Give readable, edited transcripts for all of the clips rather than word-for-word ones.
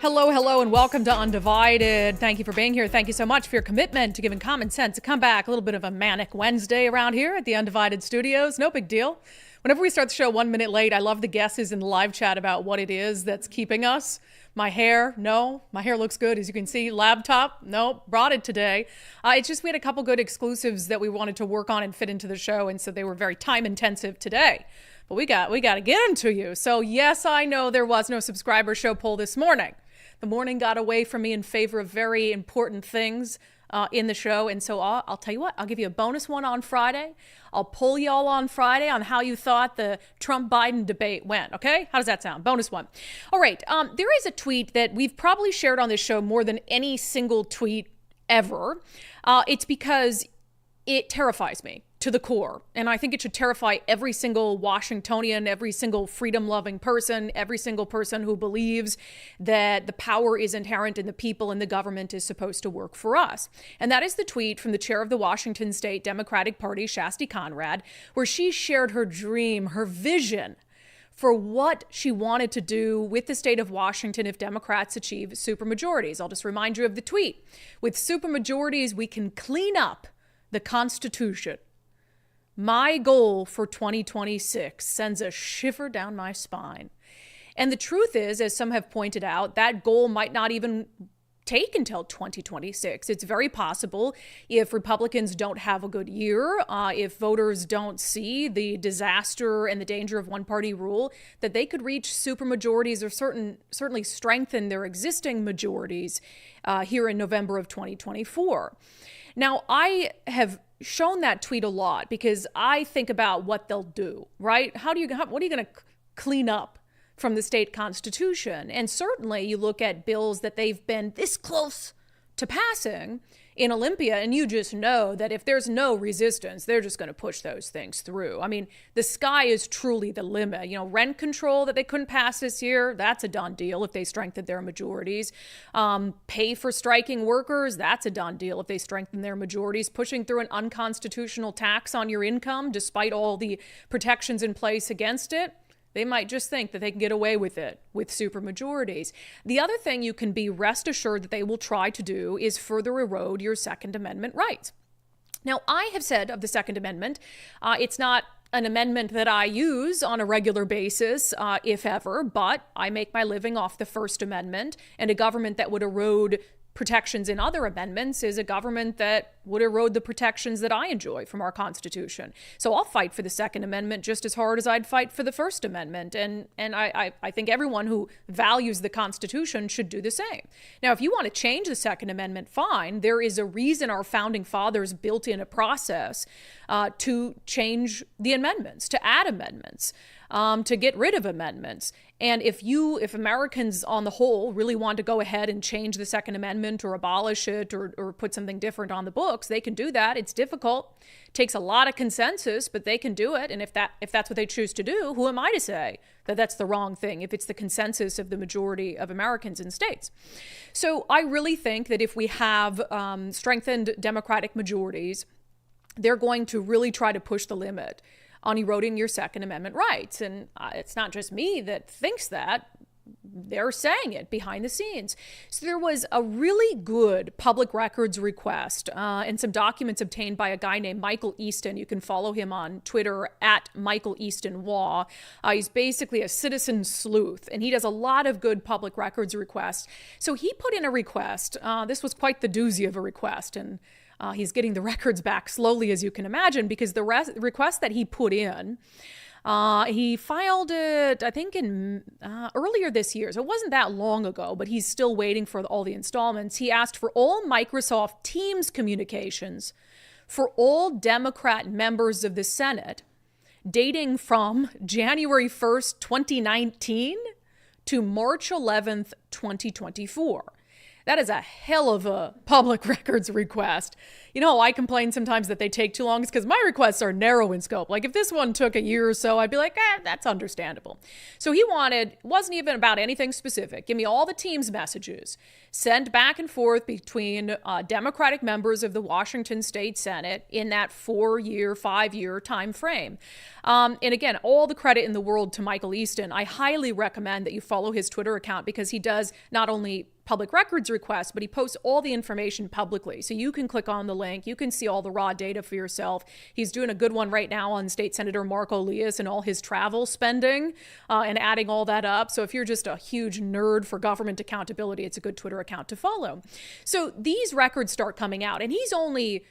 Hello, hello, and welcome to Undivided. Thank you for being here. Thank you so much for your commitment to giving common sense a comeback. A little bit of a manic Wednesday around here at the Undivided studios. No big deal. Whenever we start the show 1 minute late, I love the guesses in the live chat about what it is that's keeping us. My hair, no. My hair looks good, as you can see. Laptop, no. Brought it today. It's just we had a couple good exclusives that we wanted to work on and fit into the show, and so they were very time intensive today. But we got to get them to you. So yes, I know there was no subscriber show poll this morning. The morning got away from me in favor of very important things in the show. And so I'll tell you what, I'll give you a bonus one on Friday. I'll poll y'all on Friday on how you thought the Trump-Biden debate went. Okay? How does that sound? Bonus one. All right. There is a tweet that we've probably shared on this show more than any single tweet ever. It's because it terrifies me to the core. And I think it should terrify every single Washingtonian, every single freedom-loving person, every single person who believes that the power is inherent in the people and the government is supposed to work for us. And that is the tweet from the chair of the Washington State Democratic Party, Shasti Conrad, where she shared her dream, her vision for what she wanted to do with the state of Washington if Democrats achieve supermajorities. I'll just remind you of the tweet. With supermajorities, we can clean up the Constitution. My goal for 2026 sends a shiver down my spine. And the truth is, as some have pointed out, that goal might not even take until 2026. It's very possible if Republicans don't have a good year, if voters don't see the disaster and the danger of one-party rule, that they could reach supermajorities or certainly strengthen their existing majorities here in November of 2024. Now, I have shown that tweet a lot because I think about what they'll do, right? What are you going to clean up from the state constitution? And certainly you look at bills that they've been this close to passing in Olympia, and you just know that if there's no resistance, they're just going to push those things through. I mean, the sky is truly the limit. You know, rent control that they couldn't pass this year, that's a done deal if they strengthen their majorities. Pay for striking workers, that's a done deal if they strengthen their majorities. Pushing through an unconstitutional tax on your income, despite all the protections in place against it, they might just think that they can get away with it with supermajorities. The other thing you can be rest assured that they will try to do is further erode your Second Amendment rights. Now, I have said of the Second Amendment, it's not an amendment that I use on a regular basis, if ever, but I make my living off the First Amendment, and a government that would erode protections in other amendments is a government that would erode the protections that I enjoy from our Constitution. So I'll fight for the Second Amendment just as hard as I'd fight for the First Amendment. And I think everyone who values the Constitution should do the same. Now, if you want to change the Second Amendment, fine. There is a reason our founding fathers built in a process to change the amendments, to add amendments, to get rid of amendments. And if Americans on the whole really want to go ahead and change the Second Amendment or abolish it or put something different on the books, they can do that. It's difficult. It takes a lot of consensus, but they can do it. And if that's what they choose to do, who am I to say that that's the wrong thing if it's the consensus of the majority of Americans in states? So I really think that if we have strengthened Democratic majorities, they're going to really try to push the limit on eroding your Second Amendment rights. And it's not just me that thinks that. They're saying it behind the scenes. So there was a really good public records request and some documents obtained by a guy named Michael Easton. You can follow him on Twitter at Michael Easton Law. He's basically a citizen sleuth, and he does a lot of good public records requests. So he put in a request. This was quite the doozy of a request, and he's getting the records back slowly, as you can imagine, because the request that he put in, he filed it, I think, in earlier this year. So it wasn't that long ago, but he's still waiting for all the installments. He asked for all Microsoft Teams communications for all Democrat members of the Senate dating from January 1st, 2019 to March 11th, 2024. That is a hell of a public records request. You know, I complain sometimes that they take too long. It's because my requests are narrow in scope. Like if this one took a year or so, I'd be like, that's understandable. So he wasn't even about anything specific. Give me all the team's messages sent back and forth between Democratic members of the Washington State Senate in that 5-year time frame. And again, all the credit in the world to Michael Easton. I highly recommend that you follow his Twitter account because he does not only public records requests, but he posts all the information publicly. So you can click on the link. You can see all the raw data for yourself. He's doing a good one right now on State Senator Marco Elias and all his travel spending and adding all that up. So if you're just a huge nerd for government accountability, it's a good Twitter account to follow. So these records start coming out, and he's only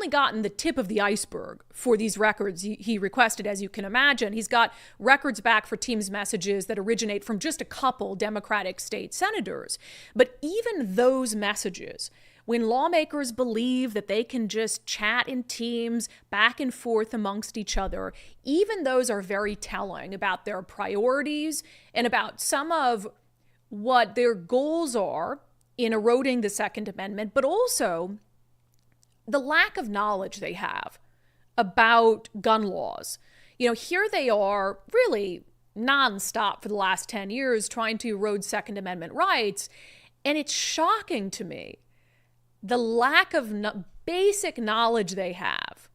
gotten the tip of the iceberg for these records he requested, as you can imagine. He's got records back for Teams messages that originate from just a couple Democratic state senators. But even those messages, when lawmakers believe that they can just chat in Teams back and forth amongst each other, even those are very telling about their priorities and about some of what their goals are in eroding the Second Amendment, but also the lack of knowledge they have about gun laws. You know, here they are really nonstop for the last 10 years trying to erode Second Amendment rights. And it's shocking to me the lack of basic knowledge they have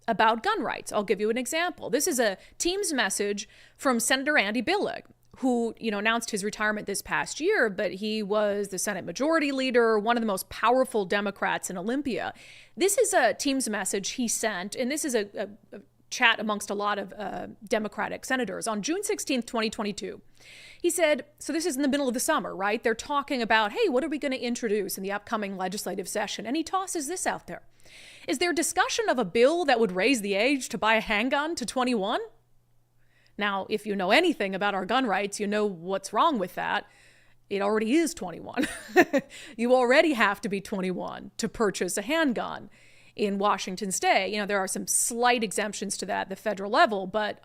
about gun rights. I'll give you an example. This is a Teams message from Senator Andy Billig, who, announced his retirement this past year, but he was the Senate Majority Leader, one of the most powerful Democrats in Olympia. This is a Teams message he sent, and this is a chat amongst a lot of Democratic senators on June 16th, 2022. He said, so this is in the middle of the summer, right? They're talking about, hey, what are we going to introduce in the upcoming legislative session? And he tosses this out there. Is there discussion of a bill that would raise the age to buy a handgun to 21? Now, if you know anything about our gun rights, you know what's wrong with that. It already is 21. You already have to be 21 to purchase a handgun in Washington state. There are some slight exemptions to that at the federal level, but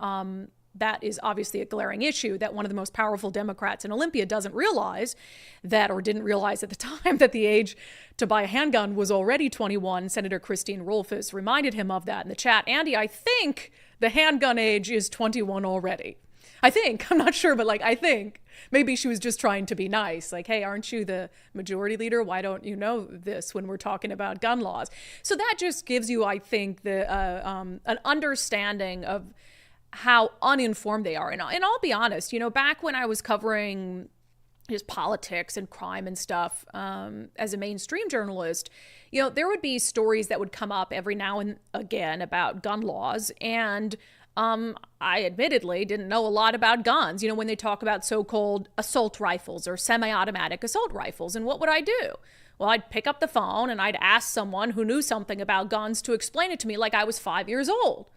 that is obviously a glaring issue that one of the most powerful Democrats in Olympia doesn't realize that, or didn't realize at the time, that the age to buy a handgun was already 21. Senator Christine Rolfes reminded him of that in the chat. Andy, I think the handgun age is 21 already. I'm not sure, but I think maybe she was just trying to be nice. Like, hey, aren't you the majority leader? Why don't you know this when we're talking about gun laws? So that just gives you, I think, an understanding of how uninformed they are. And I'll be honest, back when I was covering just politics and crime and stuff as a mainstream journalist, there would be stories that would come up every now and again about gun laws. And I admittedly didn't know a lot about guns, when they talk about so-called assault rifles or semi-automatic assault rifles. And what would I do? Well, I'd pick up the phone and I'd ask someone who knew something about guns to explain it to me like I was 5 years old.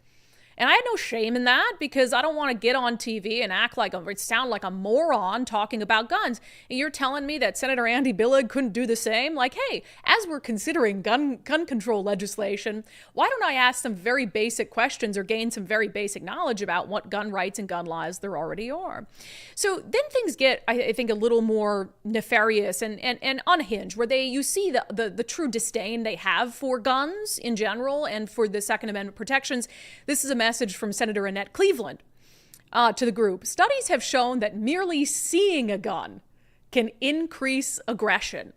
And I had no shame in that because I don't want to get on TV and sound like a moron talking about guns. And you're telling me that Senator Andy Billig couldn't do the same? Like, hey, as we're considering gun control legislation, why don't I ask some very basic questions or gain some very basic knowledge about what gun rights and gun laws there already are? So then things get, I think, a little more nefarious and unhinged, where you see the true disdain they have for guns in general and for the Second Amendment protections. This is a message from Senator Annette Cleveland to the group. Studies have shown that merely seeing a gun can increase aggression.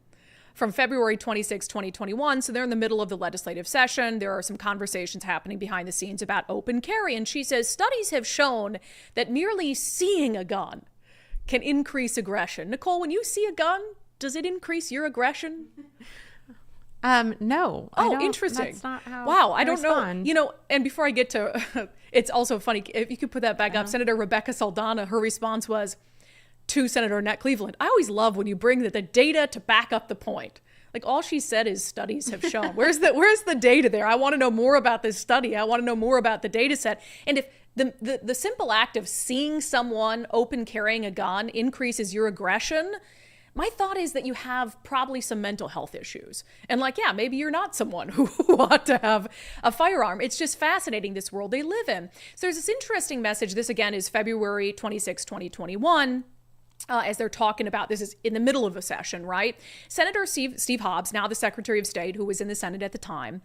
From February 26, 2021, so they're in the middle of the legislative session. There are some conversations happening behind the scenes about open carry, and she says studies have shown that merely seeing a gun can increase aggression. Nicole, when you see a gun, does it increase your aggression? No. Oh, interesting. That's not how wow, I don't respond. know. And before I get to, it's also funny, if you could put that back up, Senator Rebecca Saldana, her response was to Senator Annette Cleveland, I always love when you bring the data to back up the point. Like, all she said is studies have shown. Where's the data there? I want to know more about this study. I want to know more about the data set. And if the simple act of seeing someone open carrying a gun increases your aggression, my thought is that you have probably some mental health issues. And maybe you're not someone who ought to have a firearm. It's just fascinating, this world they live in. So there's this interesting message. This, again, is February 26, 2021. as they're talking about, this is in the middle of a session, right? Senator Steve Hobbs, now the Secretary of State, who was in the Senate at the time,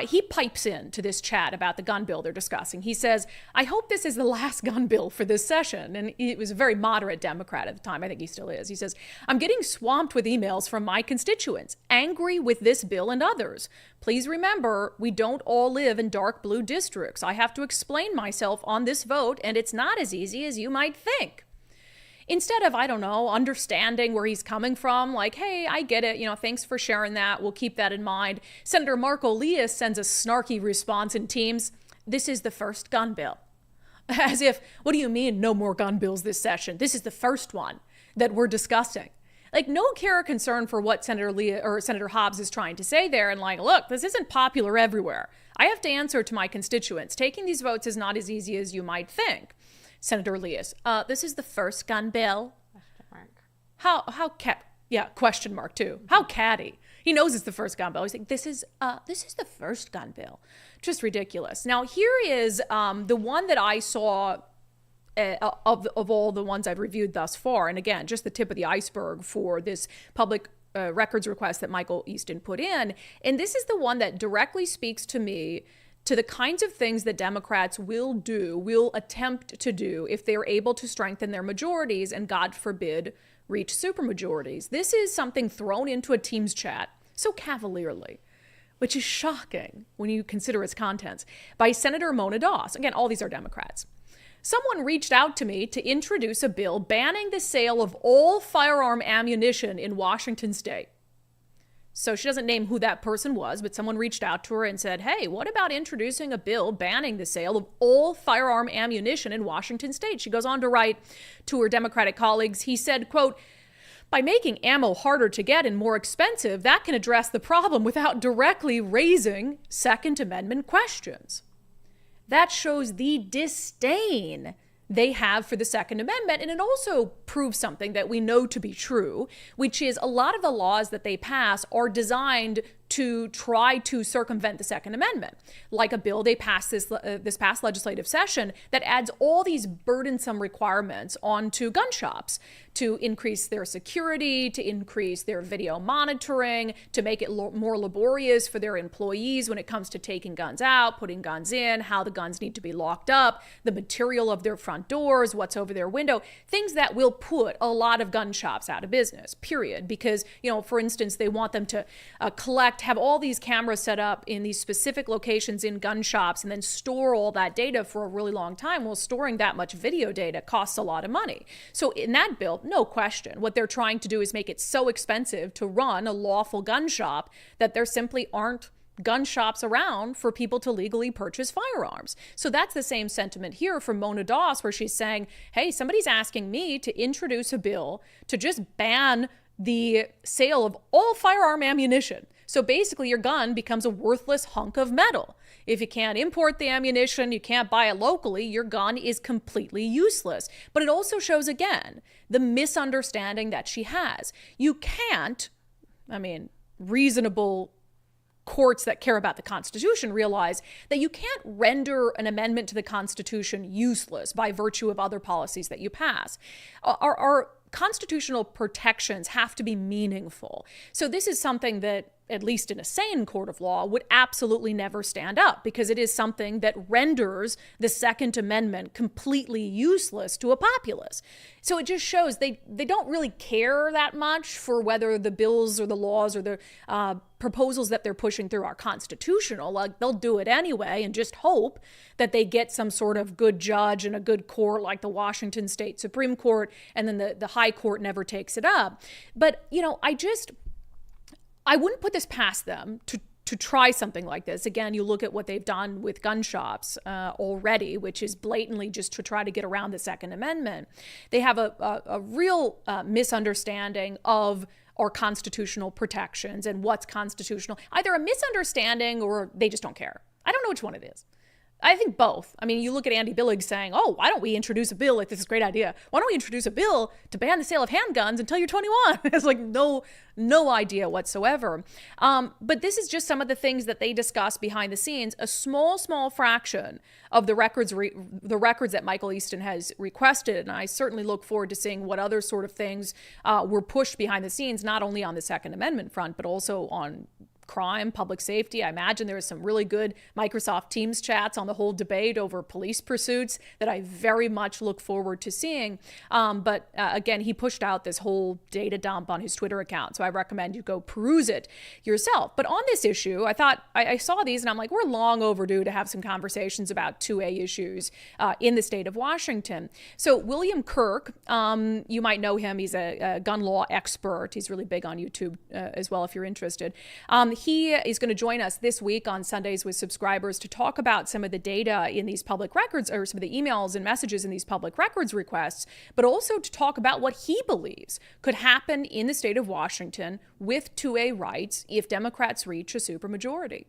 he pipes in to this chat about the gun bill they're discussing. He says, I hope this is the last gun bill for this session. And he was a very moderate Democrat at the time. I think he still is. He says, I'm getting swamped with emails from my constituents, angry with this bill and others. Please remember, we don't all live in dark blue districts. I have to explain myself on this vote, and it's not as easy as you might think. Instead of, I don't know, understanding where he's coming from, like, hey, I get it, thanks for sharing that, we'll keep that in mind, Senator Marco Elias sends a snarky response in Teams, this is the first gun bill. As if, what do you mean no more gun bills this session? This is the first one that we're discussing. Like, no care or concern for what Senator Hobbs is trying to say there, and like, look, this isn't popular everywhere. I have to answer to my constituents. Taking these votes is not as easy as you might think. Senator Elias, this is the first gun bill. Question mark too. How catty. He knows it's the first gun bill. He's like, this is the first gun bill. Just ridiculous. Now here is the one that I saw of all the ones I've reviewed thus far. And again, just the tip of the iceberg for this public records request that Michael Easton put in. And this is the one that directly speaks to me to the kinds of things that Democrats will attempt to do if they're able to strengthen their majorities and, God forbid, reach supermajorities. This is something thrown into a Teams chat so cavalierly, which is shocking when you consider its contents, by Senator Mona Doss. Again, all these are Democrats. Someone reached out to me to introduce a bill banning the sale of all firearm ammunition in Washington state. So she doesn't name who that person was, but someone reached out to her and said, hey, what about introducing a bill banning the sale of all firearm ammunition in Washington state? She goes on to write to her Democratic colleagues. He said, quote, by making ammo harder to get and more expensive, that can address the problem without directly raising Second Amendment questions. That shows the disdain they have for the Second Amendment. And it also proves something that we know to be true, which is a lot of the laws that they pass are designed to try to circumvent the Second Amendment. Like a bill they passed this past legislative session that adds all these burdensome requirements onto gun shops to increase their security, to increase their video monitoring, to make it more laborious for their employees when it comes to taking guns out, putting guns in, how the guns need to be locked up, the material of their front doors, what's over their window, things that will put a lot of gun shops out of business, period. Because, for instance, they want them to have all these cameras set up in these specific locations in gun shops and then store all that data for a really long time. Well, storing that much video data costs a lot of money. So in that bill, no question, what they're trying to do is make it so expensive to run a lawful gun shop that there simply aren't gun shops around for people to legally purchase firearms. So that's the same sentiment here from Mona Doss, where she's saying, hey, somebody's asking me to introduce a bill to just ban the sale of all firearm ammunition. So basically your gun becomes a worthless hunk of metal. If you can't import the ammunition, you can't buy it locally, your gun is completely useless. But it also shows, again, the misunderstanding that she has. You can't, reasonable courts that care about the Constitution realize that you can't render an amendment to the Constitution useless by virtue of other policies that you pass. Our constitutional protections have to be meaningful. So this is something that, at least in a sane court of law, would absolutely never stand up, because it is something that renders the Second Amendment completely useless to a populace. So it just shows they don't really care that much for whether the bills or the laws or the proposals that they're pushing through are constitutional. Like, they'll do it anyway and just hope that they get some sort of good judge and a good court like the Washington State Supreme Court, and then the high court never takes it up. But, I wouldn't put this past them to try something like this. Again, you look at what they've done with gun shops already, which is blatantly just to try to get around the Second Amendment. They have a real misunderstanding of our constitutional protections and what's constitutional. Either a misunderstanding or they just don't care. I don't know which one it is. I think both. I mean, you look at Andy Billig saying, oh, why don't we introduce a bill? Like, this is a great idea. Why don't we introduce a bill to ban the sale of handguns until you're 21? It's like no idea whatsoever. But this is just some of the things that they discuss behind the scenes. A small fraction of the records that Michael Easton has requested. And I certainly look forward to seeing what other sort of things were pushed behind the scenes, not only on the Second Amendment front, but also on crime, public safety. I imagine there was some really good Microsoft Teams chats on the whole debate over police pursuits that I very much look forward to seeing. But again, he pushed out this whole data dump on his Twitter account. So I recommend you go peruse it yourself. But on this issue, I thought I saw these and I'm like, we're long overdue to have some conversations about 2A issues in the state of Washington. So William Kirk, you might know him. He's a gun law expert. He's really big on YouTube as well, if you're interested. He is going to join us this week on Sundays with Subscribers to talk about some of the data in these public records, or some of the emails and messages in these public records requests, but also to talk about what he believes could happen in the state of Washington with 2A rights if Democrats reach a supermajority.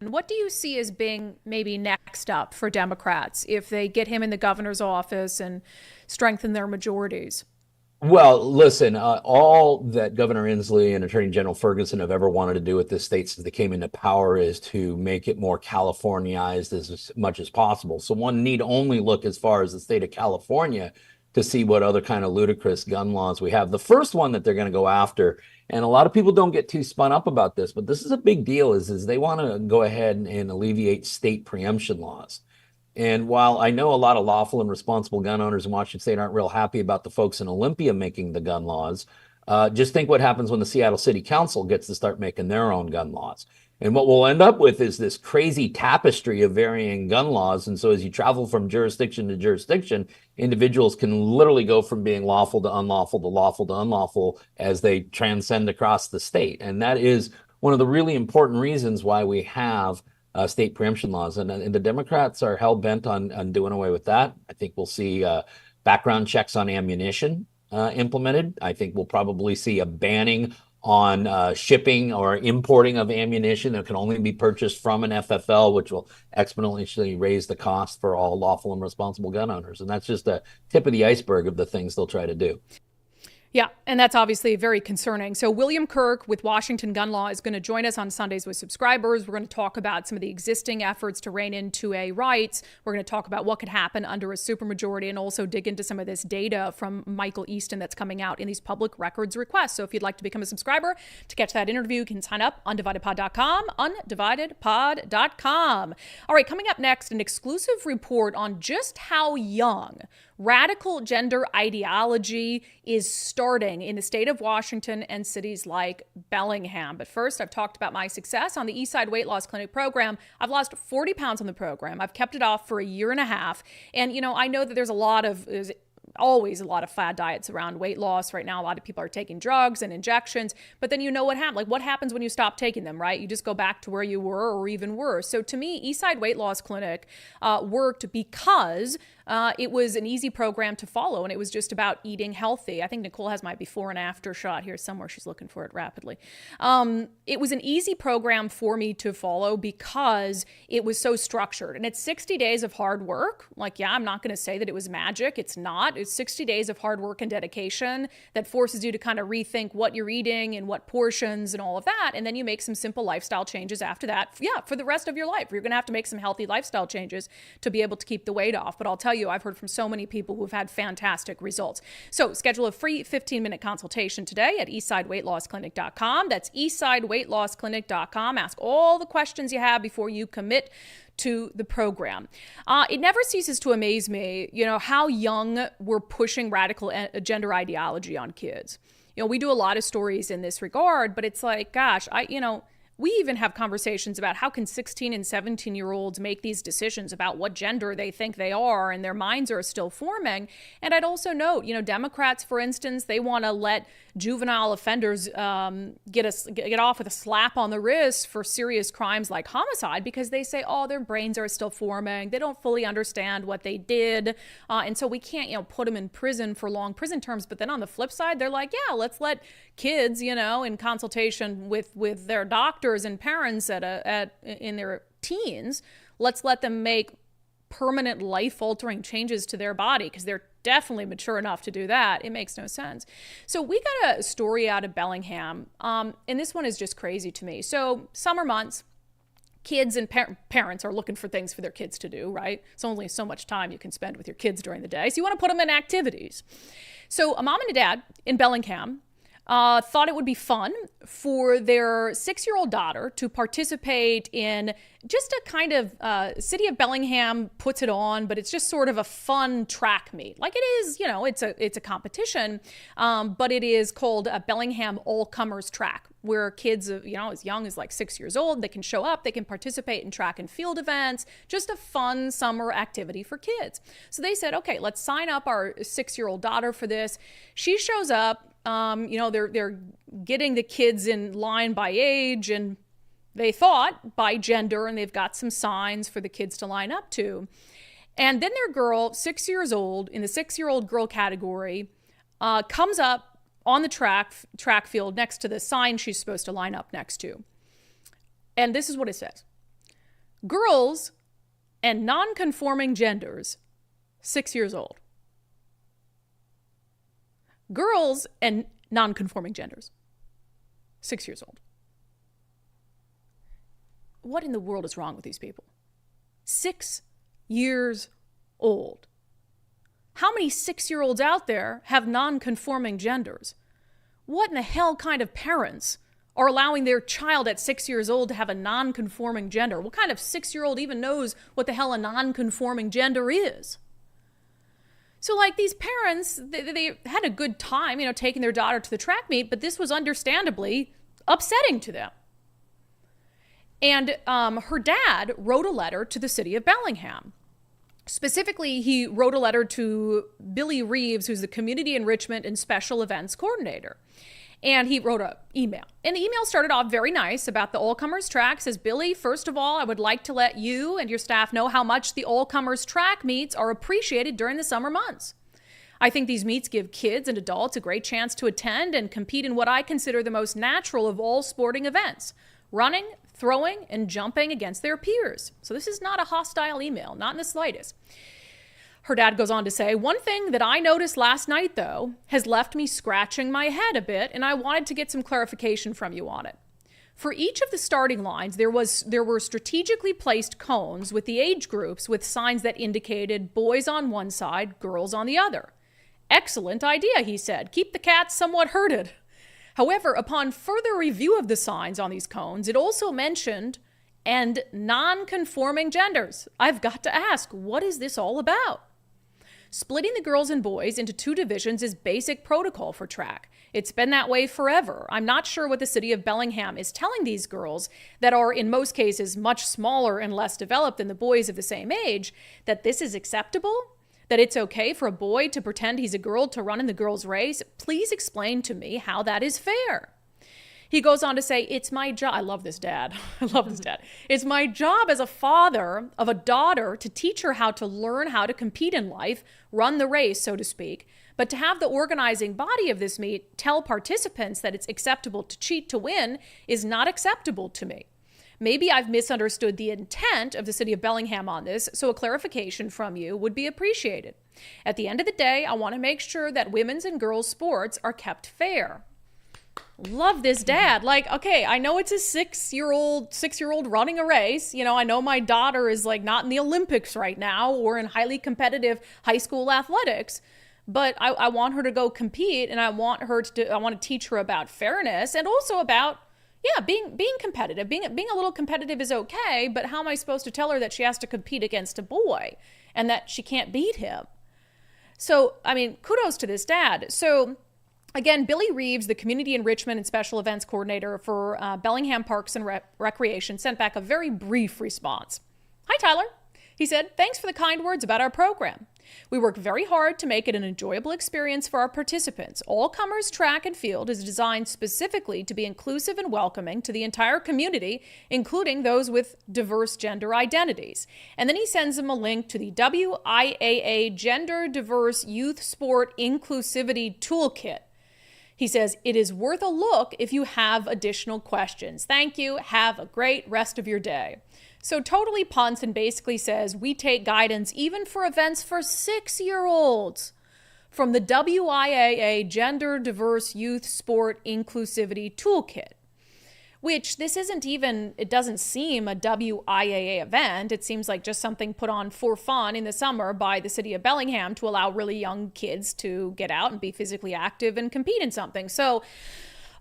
And what do you see as being maybe next up for Democrats if they get him in the governor's office and strengthen their majorities? Well, listen, all that Governor Inslee and Attorney General Ferguson have ever wanted to do with this state since they came into power is to make it more Californiized as much as possible. So one need only look as far as the state of California to see what other kind of ludicrous gun laws we have. The first one that they're going to go after, and a lot of people don't get too spun up about this, but this is a big deal, is they want to go ahead and alleviate state preemption laws. And while I know a lot of lawful and responsible gun owners in Washington state aren't real happy about the folks in Olympia making the gun laws, just think what happens when the Seattle City Council gets to start making their own gun laws. And what we'll end up with is this crazy tapestry of varying gun laws. And so as you travel from jurisdiction to jurisdiction, individuals can literally go from being lawful to unlawful to lawful to unlawful as they transcend across the state. And that is one of the really important reasons why we have state preemption laws, and the Democrats are hell bent on doing away with that. I think we'll see background checks on ammunition implemented. I think we'll probably see a banning on shipping or importing of ammunition that can only be purchased from an FFL, which will exponentially raise the cost for all lawful and responsible gun owners. And that's just the tip of the iceberg of the things they'll try to do. Yeah, and that's obviously very concerning. So William Kirk with Washington Gun Law is going to join us on Sundays with Subscribers. We're going to talk about some of the existing efforts to rein in 2A rights. We're going to talk about what could happen under a supermajority and also dig into some of this data from Michael Easton that's coming out in these public records requests. So if you'd like to become a subscriber to catch that interview, you can sign up, undividedpod.com, undividedpod.com. All right, coming up next, an exclusive report on just how young radical gender ideology is starting in the state of Washington and cities like Bellingham. But first, I've talked about my success on the Eastside Weight Loss Clinic program. I've lost 40 pounds on the program. I've kept it off for a year and a half. And, you know, I know that there's always a lot of fad diets around weight loss right now. A lot of people are taking drugs and injections, but then you know what happens. Like, what happens when you stop taking them, right? You just go back to where you were or even worse. So to me, Eastside Weight Loss Clinic worked because it was an easy program to follow, and it was just about eating healthy. I think Nicole has my before and after shot here somewhere. She's looking for it rapidly. It was an easy program for me to follow because it was so structured, and it's 60 days of hard work. Like, yeah, I'm not going to say that it was magic. It's not. It's 60 days of hard work and dedication that forces you to kind of rethink what you're eating and what portions and all of that. And then you make some simple lifestyle changes after that. Yeah, for the rest of your life, you're going to have to make some healthy lifestyle changes to be able to keep the weight off. But I'll tell you, I've heard from so many people who've had fantastic results. So schedule a free 15-minute consultation today at eastsideweightlossclinic.com. That's eastsideweightlossclinic.com. Ask all the questions you have before you commit to the program. It never ceases to amaze me, you know, how young we're pushing radical gender ideology on kids. You know, we do a lot of stories in this regard, but it's like, gosh, we even have conversations about how can 16 and 17-year-olds make these decisions about what gender they think they are, and their minds are still forming. And I'd also note, you know, Democrats, for instance, they want to let juvenile offenders get off with a slap on the wrist for serious crimes like homicide because they say, oh, their brains are still forming. They don't fully understand what they did. And so we can't, you know, put them in prison for long prison terms. But then on the flip side, they're like, yeah, let's let kids, you know, in consultation with their doctors and parents in their teens, let's let them make permanent life-altering changes to their body, because they're definitely mature enough to do that. It makes no sense. So we got a story out of Bellingham, and this one is just crazy to me. So summer months, kids and parents are looking for things for their kids to do, right? It's only so much time you can spend with your kids during the day. So you want to put them in activities. So a mom and a dad in Bellingham thought it would be fun for their 6-year-old daughter to participate in just a kind of City of Bellingham puts it on, but it's just sort of a fun track meet. Like it is, it's a competition, but it is called a Bellingham All-Comers Track, where kids, as young as like 6 years old, they can show up, they can participate in track and field events, just a fun summer activity for kids. So they said, okay, let's sign up our 6-year-old daughter for this. She shows up. They're getting the kids in line by age, and they thought by gender, and they've got some signs for the kids to line up to. And then their girl, 6 years old, in the 6-year-old girl category, comes up on the track field next to the sign she's supposed to line up next to. And this is what it says: girls and non-conforming genders, 6 years old. Girls and non-conforming genders, 6 years old. What in the world is wrong with these people? 6 years old. How many 6-year-olds out there have non-conforming genders? What in the hell kind of parents are allowing their child at 6 years old to have a non-conforming gender? What kind of 6-year-old even knows what the hell a non-conforming gender is? So like these parents, they had a good time, taking their daughter to the track meet, but this was understandably upsetting to them. And her dad wrote a letter to the city of Bellingham. Specifically, he wrote a letter to Billy Reeves, who's the Community Enrichment and Special Events Coordinator. And he wrote an email. And the email started off very nice about the All-Comers Track. Says, Billy, first of all, I would like to let you and your staff know how much the All-Comers Track meets are appreciated during the summer months. I think these meets give kids and adults a great chance to attend and compete in what I consider the most natural of all sporting events: running, throwing, and jumping against their peers. So this is not a hostile email, not in the slightest. Her dad goes on to say, one thing that I noticed last night, though, has left me scratching my head a bit, and I wanted to get some clarification from you on it. For each of the starting lines, there were strategically placed cones with the age groups with signs that indicated boys on one side, girls on the other. Excellent idea, he said. Keep the cats somewhat herded. However, upon further review of the signs on these cones, it also mentioned and non-conforming genders. I've got to ask, what is this all about? Splitting the girls and boys into 2 divisions is basic protocol for track. It's been that way forever. I'm not sure what the city of Bellingham is telling these girls, that are in most cases much smaller and less developed than the boys of the same age, that this is acceptable? That it's okay for a boy to pretend he's a girl to run in the girls' race? Please explain to me how that is fair. He goes on to say, it's my job. I love this dad. I love this dad. It's my job as a father of a daughter to teach her how to learn how to compete in life, run the race, so to speak. But to have the organizing body of this meet tell participants that it's acceptable to cheat to win is not acceptable to me. Maybe I've misunderstood the intent of the city of Bellingham on this, so a clarification from you would be appreciated. At the end of the day, I want to make sure that women's and girls' sports are kept fair. Love this dad. Like, okay, I know it's a 6-year-old running a race. I know my daughter is like not in the Olympics right now or in highly competitive high school athletics, but I want her to go compete, and I want to teach her about fairness and also about, being competitive. Being a little competitive is okay, but how am I supposed to tell her that she has to compete against a boy and that she can't beat him? So, kudos to this dad. So, again, Billy Reeves, the Community Enrichment and Special Events Coordinator for Bellingham Parks and Recreation, sent back a very brief response. Hi, Tyler. He said, thanks for the kind words about our program. We work very hard to make it an enjoyable experience for our participants. All-Comers Track and Field is designed specifically to be inclusive and welcoming to the entire community, including those with diverse gender identities. And then he sends them a link to the WIAA Gender Diverse Youth Sport Inclusivity Toolkit. He says, it is worth a look if you have additional questions. Thank you. Have a great rest of your day. So totally punts and basically says we take guidance even for events for 6-year-olds from the WIAA Gender Diverse Youth Sport Inclusivity Toolkit, which this isn't even, it doesn't seem a WIAA event. It seems like just something put on for fun in the summer by the city of Bellingham to allow really young kids to get out and be physically active and compete in something. So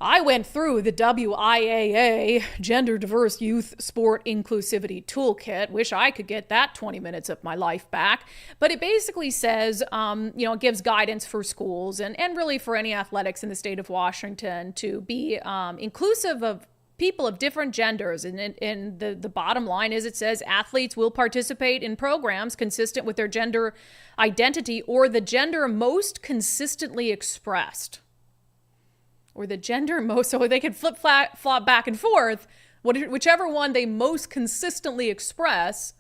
I went through the WIAA Gender Diverse Youth Sport Inclusivity Toolkit. Wish I could get that 20 minutes of my life back. But it basically says, it gives guidance for schools and really for any athletics in the state of Washington to be inclusive of people of different genders. And the bottom line is it says athletes will participate in programs consistent with their gender identity or the gender most consistently expressed. Or the gender most, so they can flop back and forth. Whichever one they most consistently express,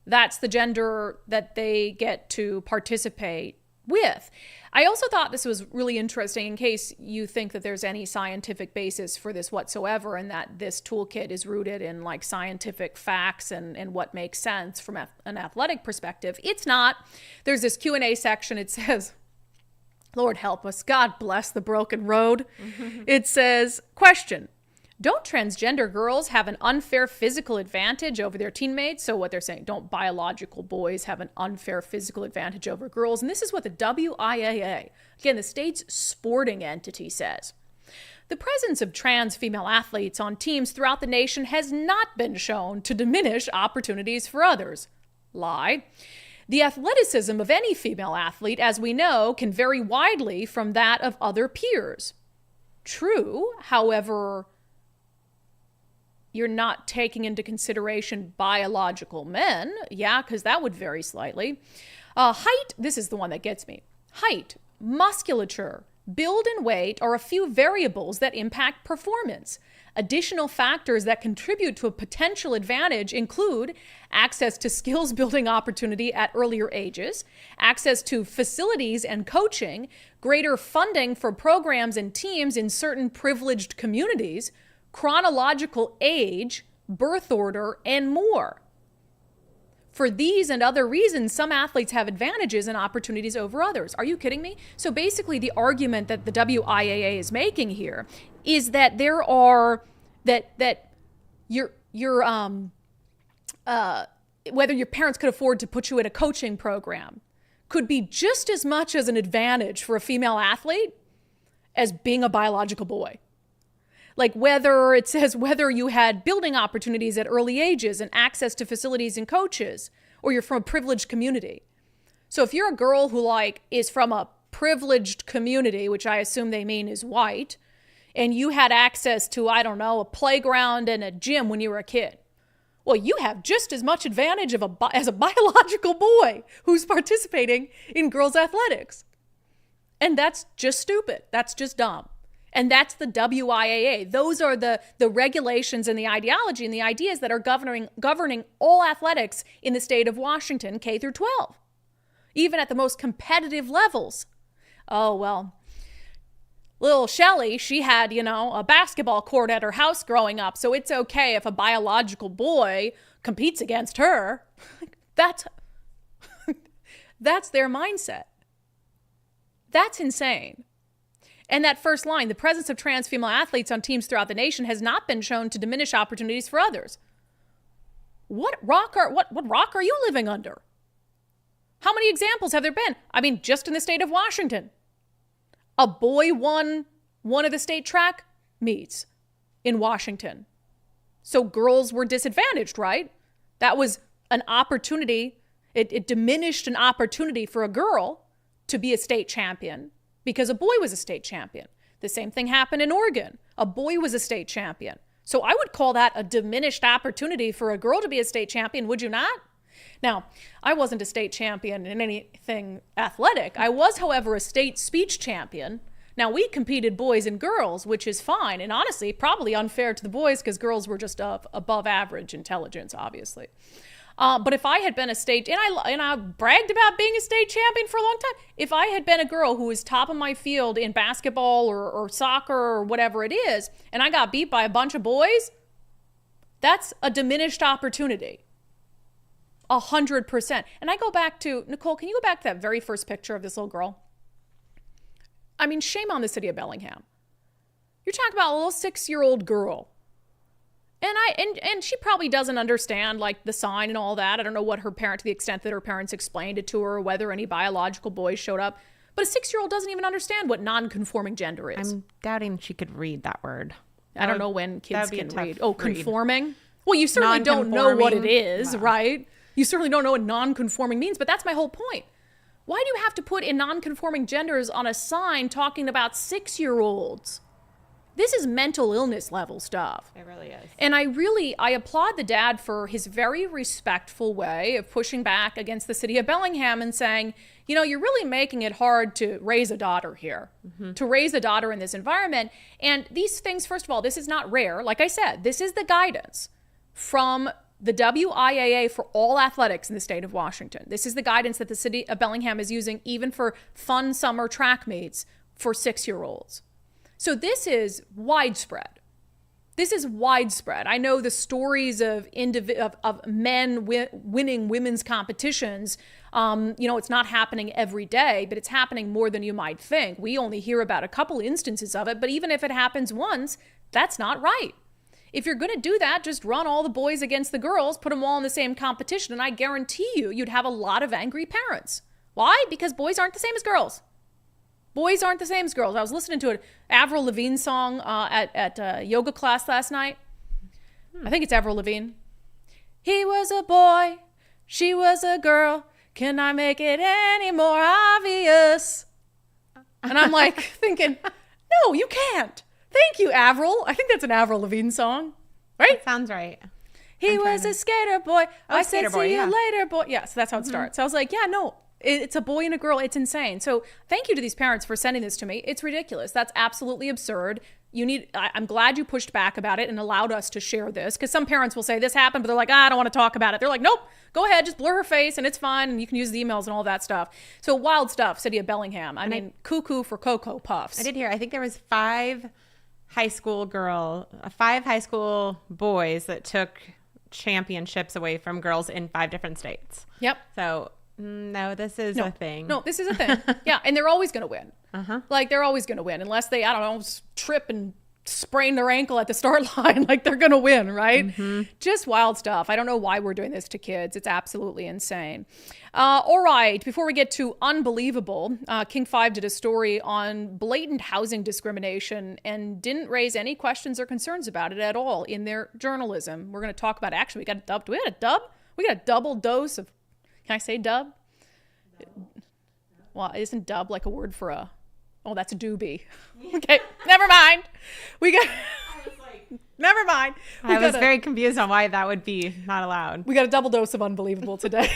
that's the gender that they get to participate with. I also thought this was really interesting in case you think that there's any scientific basis for this whatsoever and that this toolkit is rooted in like scientific facts and what makes sense from an athletic perspective. It's not. There's this Q&A section. It says, Lord help us, God bless the broken road. It says, question, don't transgender girls have an unfair physical advantage over their teammates? So what they're saying, don't biological boys have an unfair physical advantage over girls? And this is what the WIAA, again, the state's sporting entity, says. The presence of trans female athletes on teams throughout the nation has not been shown to diminish opportunities for others. Lie. The athleticism of any female athlete, as we know, can vary widely from that of other peers. True, however, you're not taking into consideration biological men. Yeah, because that would vary slightly. Height, this is the one that gets me. Height, musculature, build and weight are a few variables that impact performance. Additional factors that contribute to a potential advantage include access to skills building opportunity at earlier ages, access to facilities and coaching, greater funding for programs and teams in certain privileged communities, chronological age, birth order, and more. For these and other reasons, some athletes have advantages and opportunities over others. Are you kidding me? So basically the argument that the WIAA is making here is that there are, that whether your parents could afford to put you in a coaching program could be just as much as an advantage for a female athlete as being a biological boy. Like it says whether you had building opportunities at early ages and access to facilities and coaches, or you're from a privileged community. So if you're a girl who is from a privileged community, which I assume they mean is white, and you had access to, I don't know, a playground and a gym when you were a kid, well, you have just as much advantage as a biological boy who's participating in girls' athletics. And that's just stupid. That's just dumb. And that's the WIAA. Those are the regulations and the ideology and the ideas that are governing all athletics in the state of Washington, K through 12, even at the most competitive levels. Oh, well, little Shelly, she had, a basketball court at her house growing up, so it's okay if a biological boy competes against her. That's their mindset. That's insane. And that first line, the presence of trans female athletes on teams throughout the nation has not been shown to diminish opportunities for others. What rock are you living under? How many examples have there been? I mean, just in the state of Washington. A boy won one of the state track meets in Washington. So girls were disadvantaged, right? That was an opportunity. It diminished an opportunity for a girl to be a state champion because a boy was a state champion. The same thing happened in Oregon. A boy was a state champion. So I would call that a diminished opportunity for a girl to be a state champion, would you not? Now, I wasn't a state champion in anything athletic. I was, however, a state speech champion. Now, we competed boys and girls, which is fine. And honestly, probably unfair to the boys because girls were just of above average intelligence, obviously. But if I had been a state, and I bragged about being a state champion for a long time. If I had been a girl who was top of my field in basketball or soccer or whatever it is, and I got beat by a bunch of boys, That's a diminished opportunity. 100%. And I go back to, Nicole, can you go back to that very first picture of this little girl? I mean, shame on the city of Bellingham. You're talking about a little 6-year-old girl. And she probably doesn't understand like the sign and all that. I don't know what her parent, to the extent that her parents explained it to her, or whether any biological boys showed up. But a 6-year-old doesn't even understand what non-conforming gender is. I'm doubting she could read that word. I don't know when kids can read. Oh, conforming? Well, you certainly don't know Non-conforming. what it is, Wow. right? You certainly don't know what non-conforming means, but that's my whole point. Why do you have to put in non-conforming genders on a sign talking about 6-year-olds? This is mental illness level stuff. It really is. And I applaud the dad for his very respectful way of pushing back against the city of Bellingham and saying, you know, you're really making it hard to raise a daughter here, to raise a daughter in this environment. And these things, first of all, this is not rare. Like I said, this is the guidance from the WIAA for all athletics in the state of Washington. This is the guidance that the city of Bellingham is using even for fun summer track meets for 6-year-olds. So this is widespread. This is widespread. I know the stories of men winning women's competitions. It's not happening every day, but it's happening more than you might think. We only hear about a couple instances of it, but even if it happens once, that's not right. If you're going to do that, just run all the boys against the girls, put them all in the same competition, and I guarantee you'd have a lot of angry parents. Why? Because boys aren't the same as girls. Boys aren't the same as girls. I was listening to an Avril Lavigne song at yoga class last night. I think it's Avril Lavigne. He was a boy, she was a girl. Can I make it any more obvious? And I'm like thinking, no, you can't. Thank you, Avril. I think that's an Avril Lavigne song, right? That sounds right. He was a skater boy. I said, skater boy, see you yeah. later, boy. Yeah, so that's how it starts. So I was like, yeah, no, it's a boy and a girl. It's insane. So thank you to these parents for sending this to me. It's ridiculous. That's absolutely absurd. I'm glad you pushed back about it and allowed us to share this, because some parents will say this happened, but they're like, I don't want to talk about it. They're like, nope, go ahead, just blur her face and it's fine. And you can use the emails and all that stuff. So wild stuff, city of Bellingham. I mean, cuckoo for Cocoa Puffs. I did hear, I think there was 5 high school boys that took championships away from girls in 5 different states. Yep. So no, this is a thing. No, this is a thing. Yeah, and they're always going to win. Like, they're always going to win unless they, I don't know, trip and sprain their ankle at the start line. Like, they're going to win, right? Just wild stuff. I don't know why we're doing this to kids. It's absolutely insane. All right, before we get to unbelievable, King 5 did a story on blatant housing discrimination and didn't raise any questions or concerns about it at all in their journalism. We're going to talk about, actually, we got a dub. Do we have a dub? We got a double dose of, can I say dub? No. Well, isn't dub like a word for a, oh, that's a doobie. Okay, never mind. Never mind. I was very confused on why that would be not allowed. We got a double dose of unbelievable today.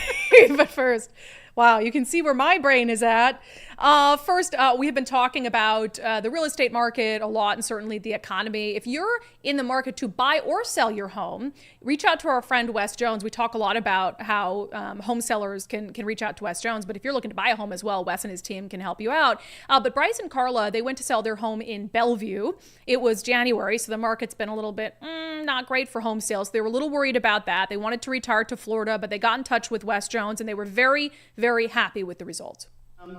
But first, wow, you can see where my brain is at. First, we have been talking about the real estate market a lot, and certainly the economy. If you're in the market to buy or sell your home, reach out to our friend Wes Jones. We talk a lot about how home sellers can reach out to Wes Jones, but if you're looking to buy a home as well, Wes and his team can help you out. But Bryce and Carla, they went to sell their home in Bellevue. It was January, so the market's been a little bit not great for home sales. They were a little worried about that. They wanted to retire to Florida, but they got in touch with Wes Jones, and they were very, very happy with the results.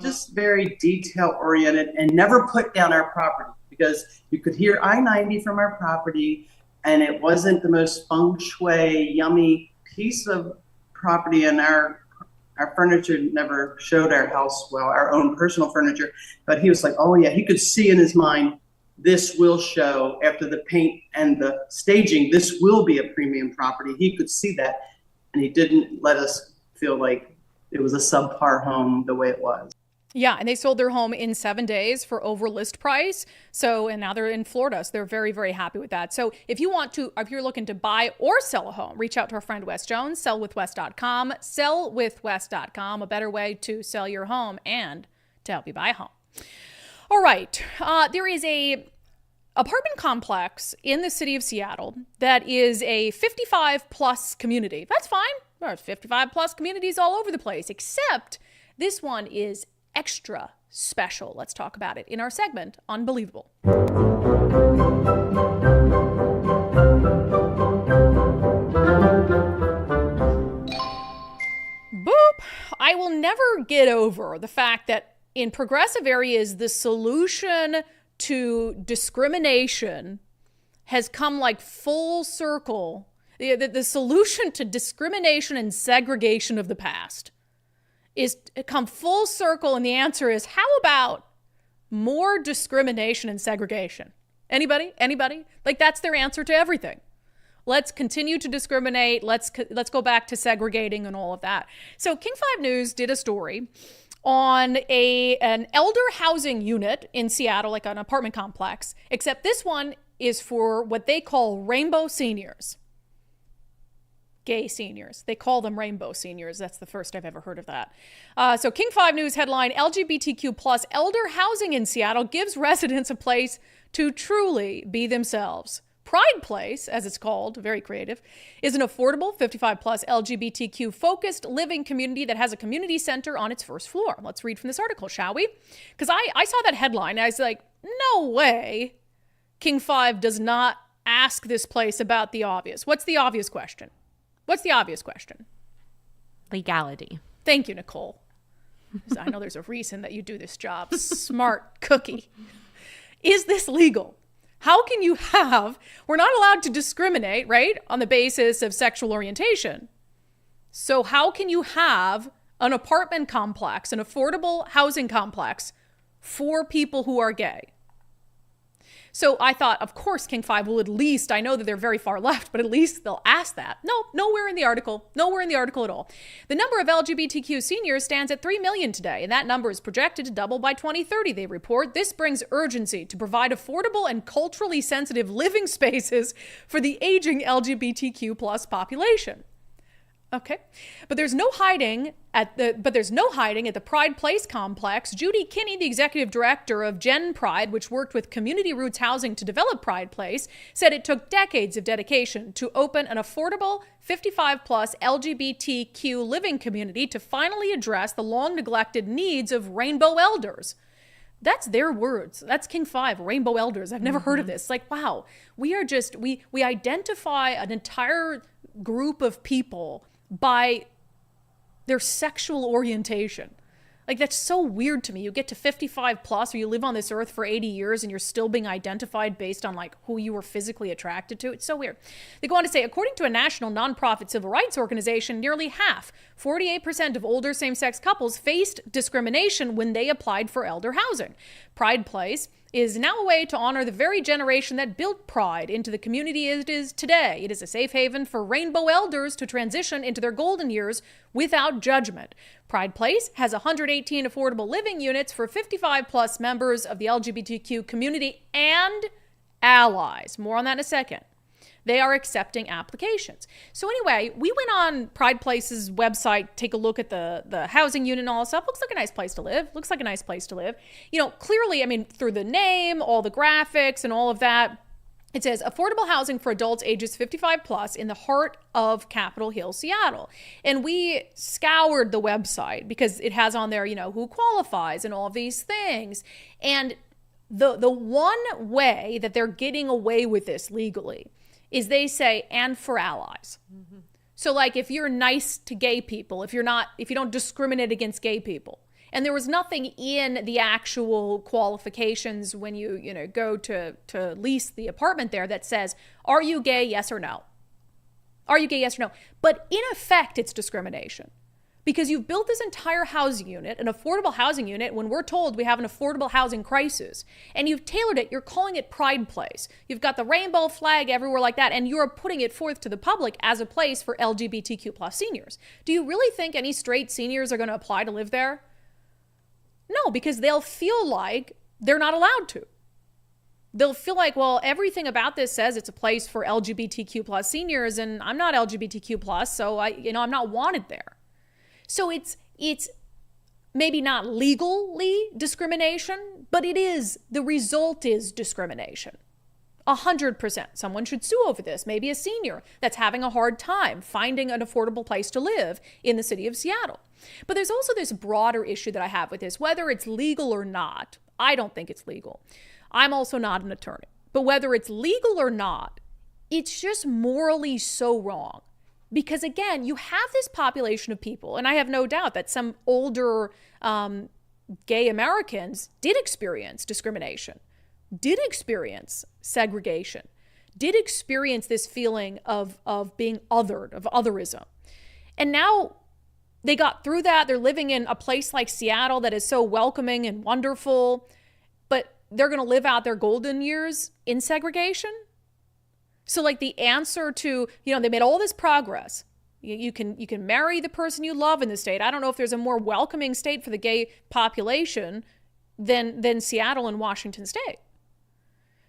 Just very detail oriented and never put down our property, because you could hear I-90 from our property, and it wasn't the most feng shui, yummy piece of property, and our furniture never showed our house well, our own personal furniture. But he was like, oh yeah, he could see in his mind, this will show after the paint and the staging, this will be a premium property. He could see that, and he didn't let us feel like it was a subpar home the way it was. Yeah, and they sold their home in 7 days for over list price. So, and now they're in Florida, so they're very, very happy with that. So if you're looking to buy or sell a home, reach out to our friend Wes Jones, sellwithwes.com, sellwithwes.com, a better way to sell your home and to help you buy a home. All right, there is a apartment complex in the city of Seattle that is a 55 plus community. That's fine. There's 55 plus communities all over the place, except this one is extra special. Let's talk about it in our segment, Unbelievable. I will never get over the fact that in progressive areas, the solution to discrimination has come like full circle. The solution to discrimination and segregation of the past is come full circle, and the answer is, how about more discrimination and segregation? Anybody? Like, that's their answer to everything. Let's continue to discriminate. Let's go back to segregating and all of that. So King 5 News did a story on an elder housing unit in Seattle, like an apartment complex, except this one is for what they call rainbow seniors. Gay seniors. They call them rainbow seniors. That's the first I've ever heard of that. So King 5 News headline, LGBTQ plus elder housing in Seattle gives residents a place to truly be themselves. Pride Place, as it's called, very creative, is an affordable 55 plus LGBTQ focused living community that has a community center on its first floor. Let's read from this article, shall we? Because I saw that headline. I was like, no way King 5 does not ask this place about the obvious. What's the obvious question? Legality. Thank you, Nicole. I know there's a reason that you do this job. Smart cookie. Is this legal? How can you we're not allowed to discriminate, right, on the basis of sexual orientation. So how can you have an apartment complex, an affordable housing complex for people who are gay? So I thought, of course, King 5 will at least, I know that they're very far left, but at least they'll ask that. No, nowhere in the article at all. The number of LGBTQ seniors stands at 3 million today, and that number is projected to double by 2030, they report. This brings urgency to provide affordable and culturally sensitive living spaces for the aging LGBTQ plus population. Okay. But there's no hiding at the Pride Place complex. Judy Kinney, the executive director of Gen Pride, which worked with Community Roots Housing to develop Pride Place, said it took decades of dedication to open an affordable 55 plus LGBTQ living community to finally address the long neglected needs of rainbow elders. That's their words. That's King 5, rainbow elders. I've never heard of this. Like, wow, we identify an entire group of people by their sexual orientation. Like, that's so weird to me. You get to 55 plus, or you live on this earth for 80 years and you're still being identified based on like who you were physically attracted to. It's so weird. They go on to say, according to a national nonprofit civil rights organization, nearly half, 48% of older same-sex couples faced discrimination when they applied for elder housing. Pride Place is now a way to honor the very generation that built Pride into the community it is today. It is a safe haven for rainbow elders to transition into their golden years without judgment. Pride Place has 118 affordable living units for 55 plus members of the LGBTQ community and allies. More on that in a second. They are accepting applications. So anyway, we went on Pride Place's website, take a look at the housing unit and all that stuff. Looks like a nice place to live. You know, clearly, I mean, through the name, all the graphics and all of that, it says affordable housing for adults ages 55 plus in the heart of Capitol Hill, Seattle. And we scoured the website because it has on there, you know, who qualifies and all of these things. And the one way that they're getting away with this legally is they say, and for allies. Mm-hmm. So like, if you're nice to gay people, if you don't discriminate against gay people, and there was nothing in the actual qualifications when you go to lease the apartment there that says, are you gay? Yes or no? Are you gay? Yes or no? But in effect, it's discrimination. Because you've built this entire housing unit, an affordable housing unit, when we're told we have an affordable housing crisis, and you've tailored it, you're calling it Pride Place. You've got the rainbow flag everywhere like that, and you're putting it forth to the public as a place for LGBTQ plus seniors. Do you really think any straight seniors are going to apply to live there? No, because they'll feel like they're not allowed to. They'll feel like, well, everything about this says it's a place for LGBTQ plus seniors, and I'm not LGBTQ plus, so I'm not wanted there. So it's maybe not legally discrimination, but the result is discrimination. 100%. Someone should sue over this. Maybe a senior that's having a hard time finding an affordable place to live in the city of Seattle. But there's also this broader issue that I have with this, whether it's legal or not. I don't think it's legal. I'm also not an attorney. But whether it's legal or not, it's just morally so wrong Because again, you have this population of people, and I have no doubt that some older gay Americans did experience discrimination, did experience segregation, did experience this feeling of being othered, of otherism. And now they got through that. They're living in a place like Seattle that is so welcoming and wonderful, but they're going to live out their golden years in segregation. So like the answer to, they made all this progress. You can marry the person you love in the state. I don't know if there's a more welcoming state for the gay population than Seattle and Washington State.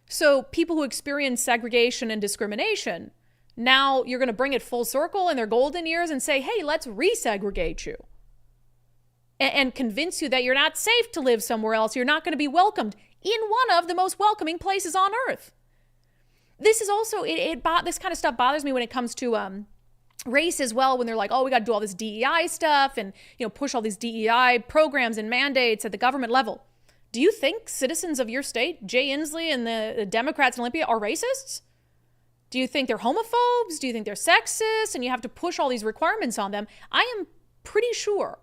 So people who experience segregation and discrimination, now you're going to bring it full circle in their golden years and say, hey, let's resegregate you and convince you that you're not safe to live somewhere else. You're not going to be welcomed in one of the most welcoming places on earth. This is also, this kind of stuff bothers me when it comes to race as well, when they're like, oh, we got to do all this DEI stuff and, push all these DEI programs and mandates at the government level. Do you think citizens of your state, Jay Inslee and the Democrats in Olympia, are racists? Do you think they're homophobes? Do you think they're sexist? And you have to push all these requirements on them. I am pretty sure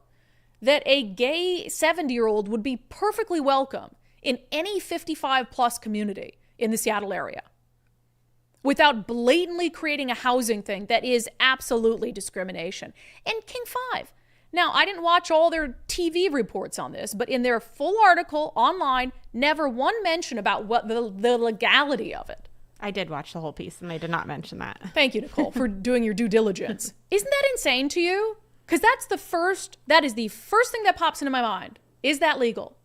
that a gay 70-year-old would be perfectly welcome in any 55 plus community in the Seattle area without blatantly creating a housing thing that is absolutely discrimination. And King 5. Now, I didn't watch all their TV reports on this, but in their full article online, never one mention about what the legality of it. I did watch the whole piece, and they did not mention that. Thank you, Nicole, for doing your due diligence. Isn't that insane to you? Because that is the first thing that pops into my mind. Is that legal?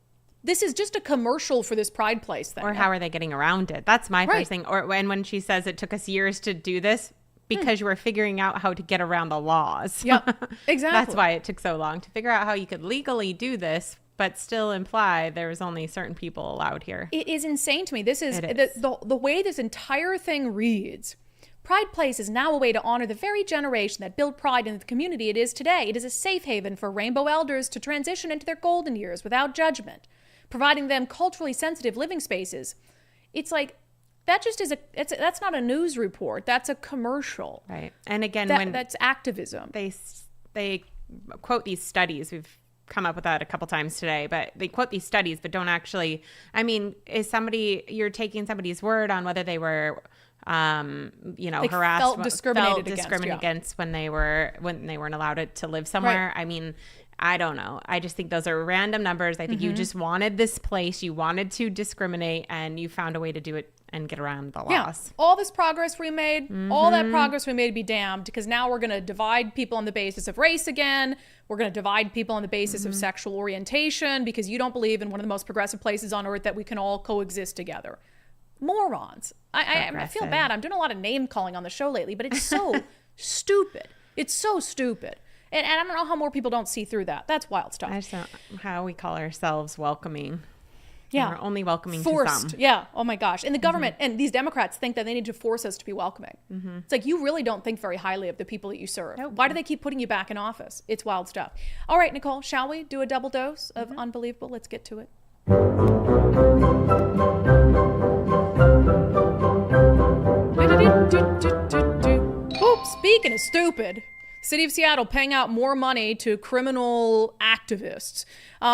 This is just a commercial for this Pride Place thing. Or how are they getting around it? That's my first thing. Or when she says it took us years to do this because you were figuring out how to get around the laws. Yep, exactly. That's why it took so long to figure out how you could legally do this, but still imply there was only certain people allowed here. It is insane to me. This is the way this entire thing reads. Pride Place is now a way to honor the very generation that built pride in the community it is today. It is a safe haven for rainbow elders to transition into their golden years without judgment, providing them culturally sensitive living spaces. It's like, that just is that's not a news report. That's a commercial. Right. And again, that's activism. They quote these studies. We've come up with that a couple times today, but they quote these studies, but don't actually, you're taking somebody's word on whether they were, harassed, felt discriminated against when they weren't allowed to live somewhere. Right. I mean, I don't know. I just think those are random numbers. I think you just wanted this place. You wanted to discriminate, and you found a way to do it and get around the laws. Yeah. All this progress we made, all that progress we made be damned, because now we're going to divide people on the basis of race again. We're going to divide people on the basis of sexual orientation because you don't believe in one of the most progressive places on earth that we can all coexist together. Morons. I feel bad. I'm doing a lot of name calling on the show lately, but it's so stupid. It's so stupid. And I don't know how more people don't see through that. That's wild stuff. I just don't know how we call ourselves welcoming. Yeah. We're only welcoming forced. to some. Yeah. Oh my gosh. And the government and these Democrats think that they need to force us to be welcoming. It's like, you really don't think very highly of the people that you serve. Nope. Why do they keep putting you back in office? It's wild stuff. All right, Nicole, shall we do a double dose of unbelievable? Let's get to it. Oops, speaking of stupid, City of Seattle paying out more money to criminal activists.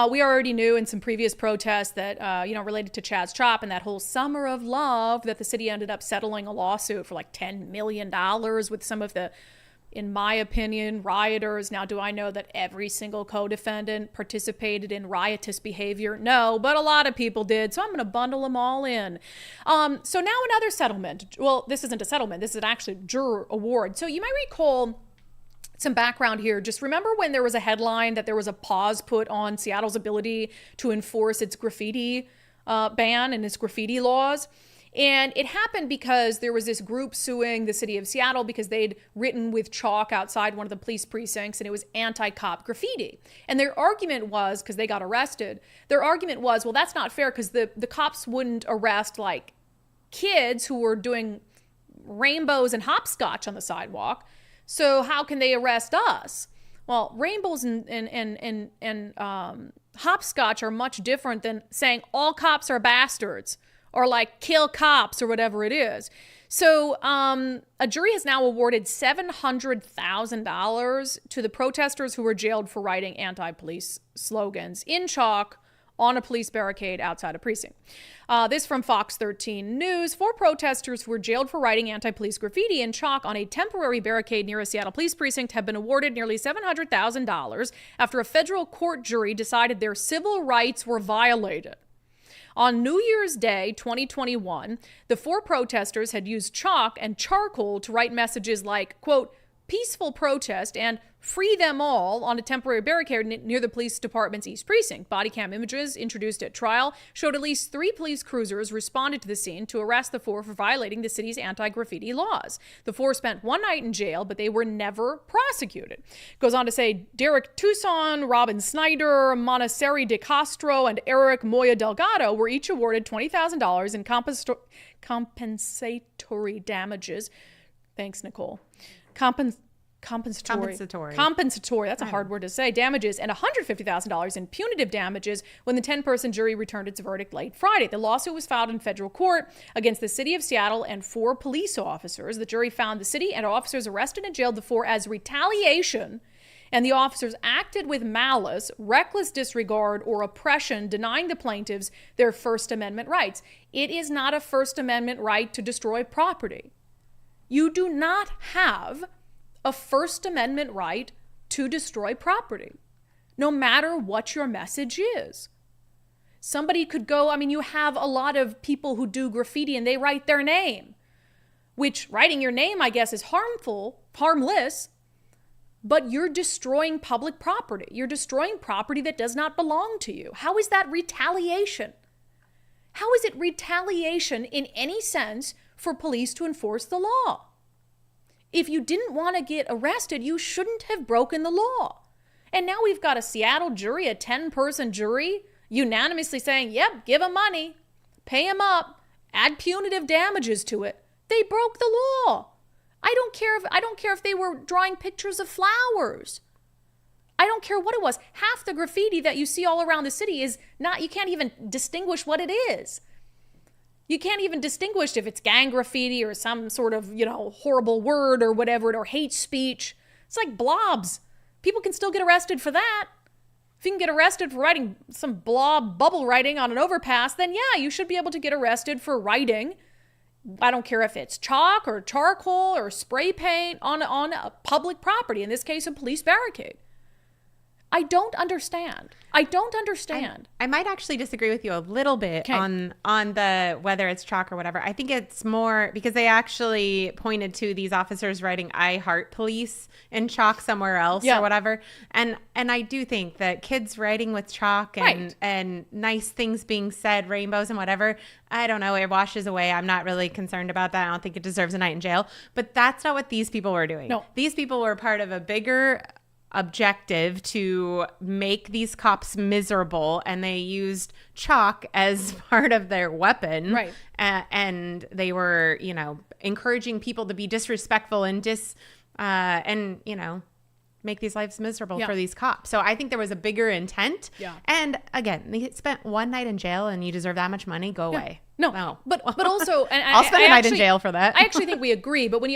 We already knew in some previous protests that, related to Chad's Chop and that whole summer of love, that the city ended up settling a lawsuit for like $10 million with some of the, in my opinion, rioters. Now, do I know that every single co-defendant participated in riotous behavior? No, but a lot of people did. So I'm going to bundle them all in. So now another settlement. Well, this isn't a settlement. This is actually a juror award. So you might recall some background here. Just remember when there was a headline that there was a pause put on Seattle's ability to enforce its graffiti ban and its graffiti laws. And it happened because there was this group suing the city of Seattle because they'd written with chalk outside one of the police precincts and it was anti-cop graffiti. And their argument was, because they got arrested, their argument was, well, that's not fair because the cops wouldn't arrest like kids who were doing rainbows and hopscotch on the sidewalk. So how can they arrest us? Well, rainbows and hopscotch are much different than saying all cops are bastards or like kill cops or whatever it is. So a jury has now awarded $700,000 to the protesters who were jailed for writing anti-police slogans in chalk on a police barricade outside a precinct. This from Fox 13 News. 4 protesters who were jailed for writing anti-police graffiti in chalk on a temporary barricade near a Seattle police precinct have been awarded nearly $700,000 after a federal court jury decided their civil rights were violated. On New Year's Day, 2021, the 4 protesters had used chalk and charcoal to write messages like, quote, peaceful protest and free them all on a temporary barricade near the police department's East Precinct. Body cam images introduced at trial showed at least 3 police cruisers responded to the scene to arrest the 4 for violating the city's anti-graffiti laws. The 4 spent 1 night in jail, but they were never prosecuted. Goes on to say Derek Tucson, Robin Snyder, Montessori de Castro, and Eric Moya Delgado were each awarded $20,000 in compensatory damages. Thanks, Nicole. Compensatory. That's a hard word to say. Damages and $150,000 in punitive damages when the 10-person jury returned its verdict late Friday. The lawsuit was filed in federal court against the city of Seattle and 4 police officers. The jury found the city and officers arrested and jailed the 4 as retaliation, and the officers acted with malice, reckless disregard, or oppression, denying the plaintiffs their First Amendment rights. It is not a First Amendment right to destroy property. You do not have a First Amendment right to destroy property, no matter what your message is. Somebody could go, you have a lot of people who do graffiti and they write their name, which writing your name, I guess, is harmless, but you're destroying public property. You're destroying property that does not belong to you. How is that retaliation? How is it retaliation in any sense for police to enforce the law? If you didn't want to get arrested, you shouldn't have broken the law. And now we've got a Seattle jury, a 10-person jury, unanimously saying, yep, give them money, pay them up, add punitive damages to it. They broke the law. I don't care if they were drawing pictures of flowers. I don't care what it was. Half the graffiti that you see all around the city is not, you can't even distinguish what it is. You can't even distinguish if it's gang graffiti or some sort of, horrible word or whatever, or hate speech. It's like blobs. People can still get arrested for that. If you can get arrested for writing some blob bubble writing on an overpass, then yeah, you should be able to get arrested for writing. I don't care if it's chalk or charcoal or spray paint on a public property, in this case, a police barricade. I don't understand. I might actually disagree with you a little bit on the whether it's chalk or whatever. I think it's more because they actually pointed to these officers writing "I heart police" in chalk somewhere else or whatever. And I do think that kids writing with chalk and nice things being said, rainbows and whatever, I don't know, it washes away. I'm not really concerned about that. I don't think it deserves a night in jail. But that's not what these people were doing. No. These people were part of a bigger objective to make these cops miserable, and they used chalk as part of their weapon, right? And they were, encouraging people to be disrespectful and make these lives miserable for these cops. So I think there was a bigger intent. Yeah. And again, they spent 1 night in jail, and you deserve that much money. Go away. No. But also, and I'll spend a night in jail for that. I actually think we agree. But when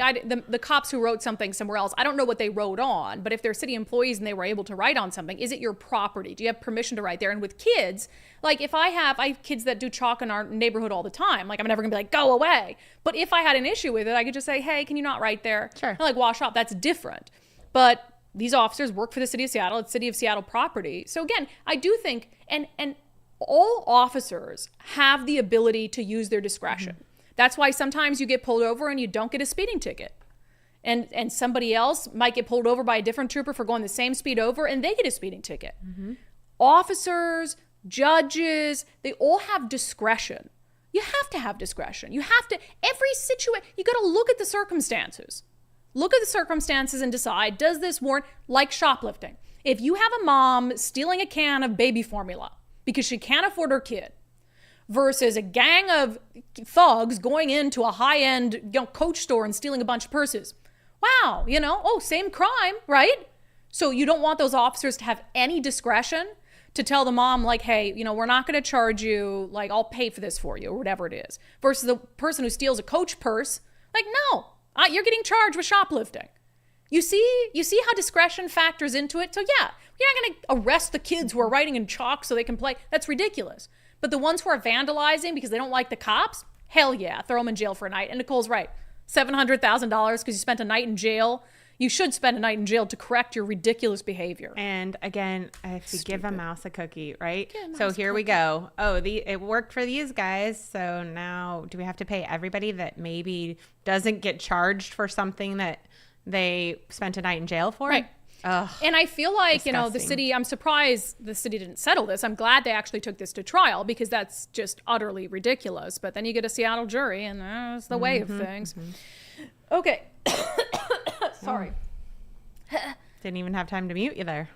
the cops who wrote something somewhere else, I don't know what they wrote on. But if they're city employees and they were able to write on something, is it your property? Do you have permission to write there? And with kids, like if I have kids that do chalk in our neighborhood all the time. Like I'm never gonna be like, go away. But if I had an issue with it, I could just say, hey, can you not write there? Sure. And wash off. That's different. But these officers work for the city of Seattle. It's city of Seattle property. So again, I do think, and all officers have the ability to use their discretion. Mm-hmm. That's why sometimes you get pulled over and you don't get a speeding ticket. And somebody else might get pulled over by a different trooper for going the same speed over, and they get a speeding ticket. Mm-hmm. Officers, judges, they all have discretion. You have to have discretion. You have to, every situation, you got to look at the circumstances. Look at the circumstances and decide, does this warrant, like shoplifting? If you have a mom stealing a can of baby formula because she can't afford her kid versus a gang of thugs going into a high-end Coach store and stealing a bunch of purses. Wow, same crime, right? So you don't want those officers to have any discretion to tell the mom, like, hey, we're not going to charge you, like, I'll pay for this for you or whatever it is. Versus the person who steals a Coach purse, Like, no, you're getting charged with shoplifting. You see how discretion factors into it? So yeah, you're not going to arrest the kids who are writing in chalk so they can play. That's ridiculous. But the ones who are vandalizing because they don't like the cops, hell yeah, throw them in jail for a night. And Nicole's right. $700,000 because you spent a night in jail. You should spend a night in jail to correct your ridiculous behavior. And again, if you give a mouse a cookie, right? So here we go. Oh, it worked for these guys. So now do we have to pay everybody that maybe doesn't get charged for something that they spent a night in jail for? Right. Ugh, and I feel like, disgusting. the city, I'm surprised the city didn't settle this. I'm glad they actually took this to trial because that's just utterly ridiculous. But then you get a Seattle jury and that's the way of things. Okay. Sorry. Didn't even have time to mute you there.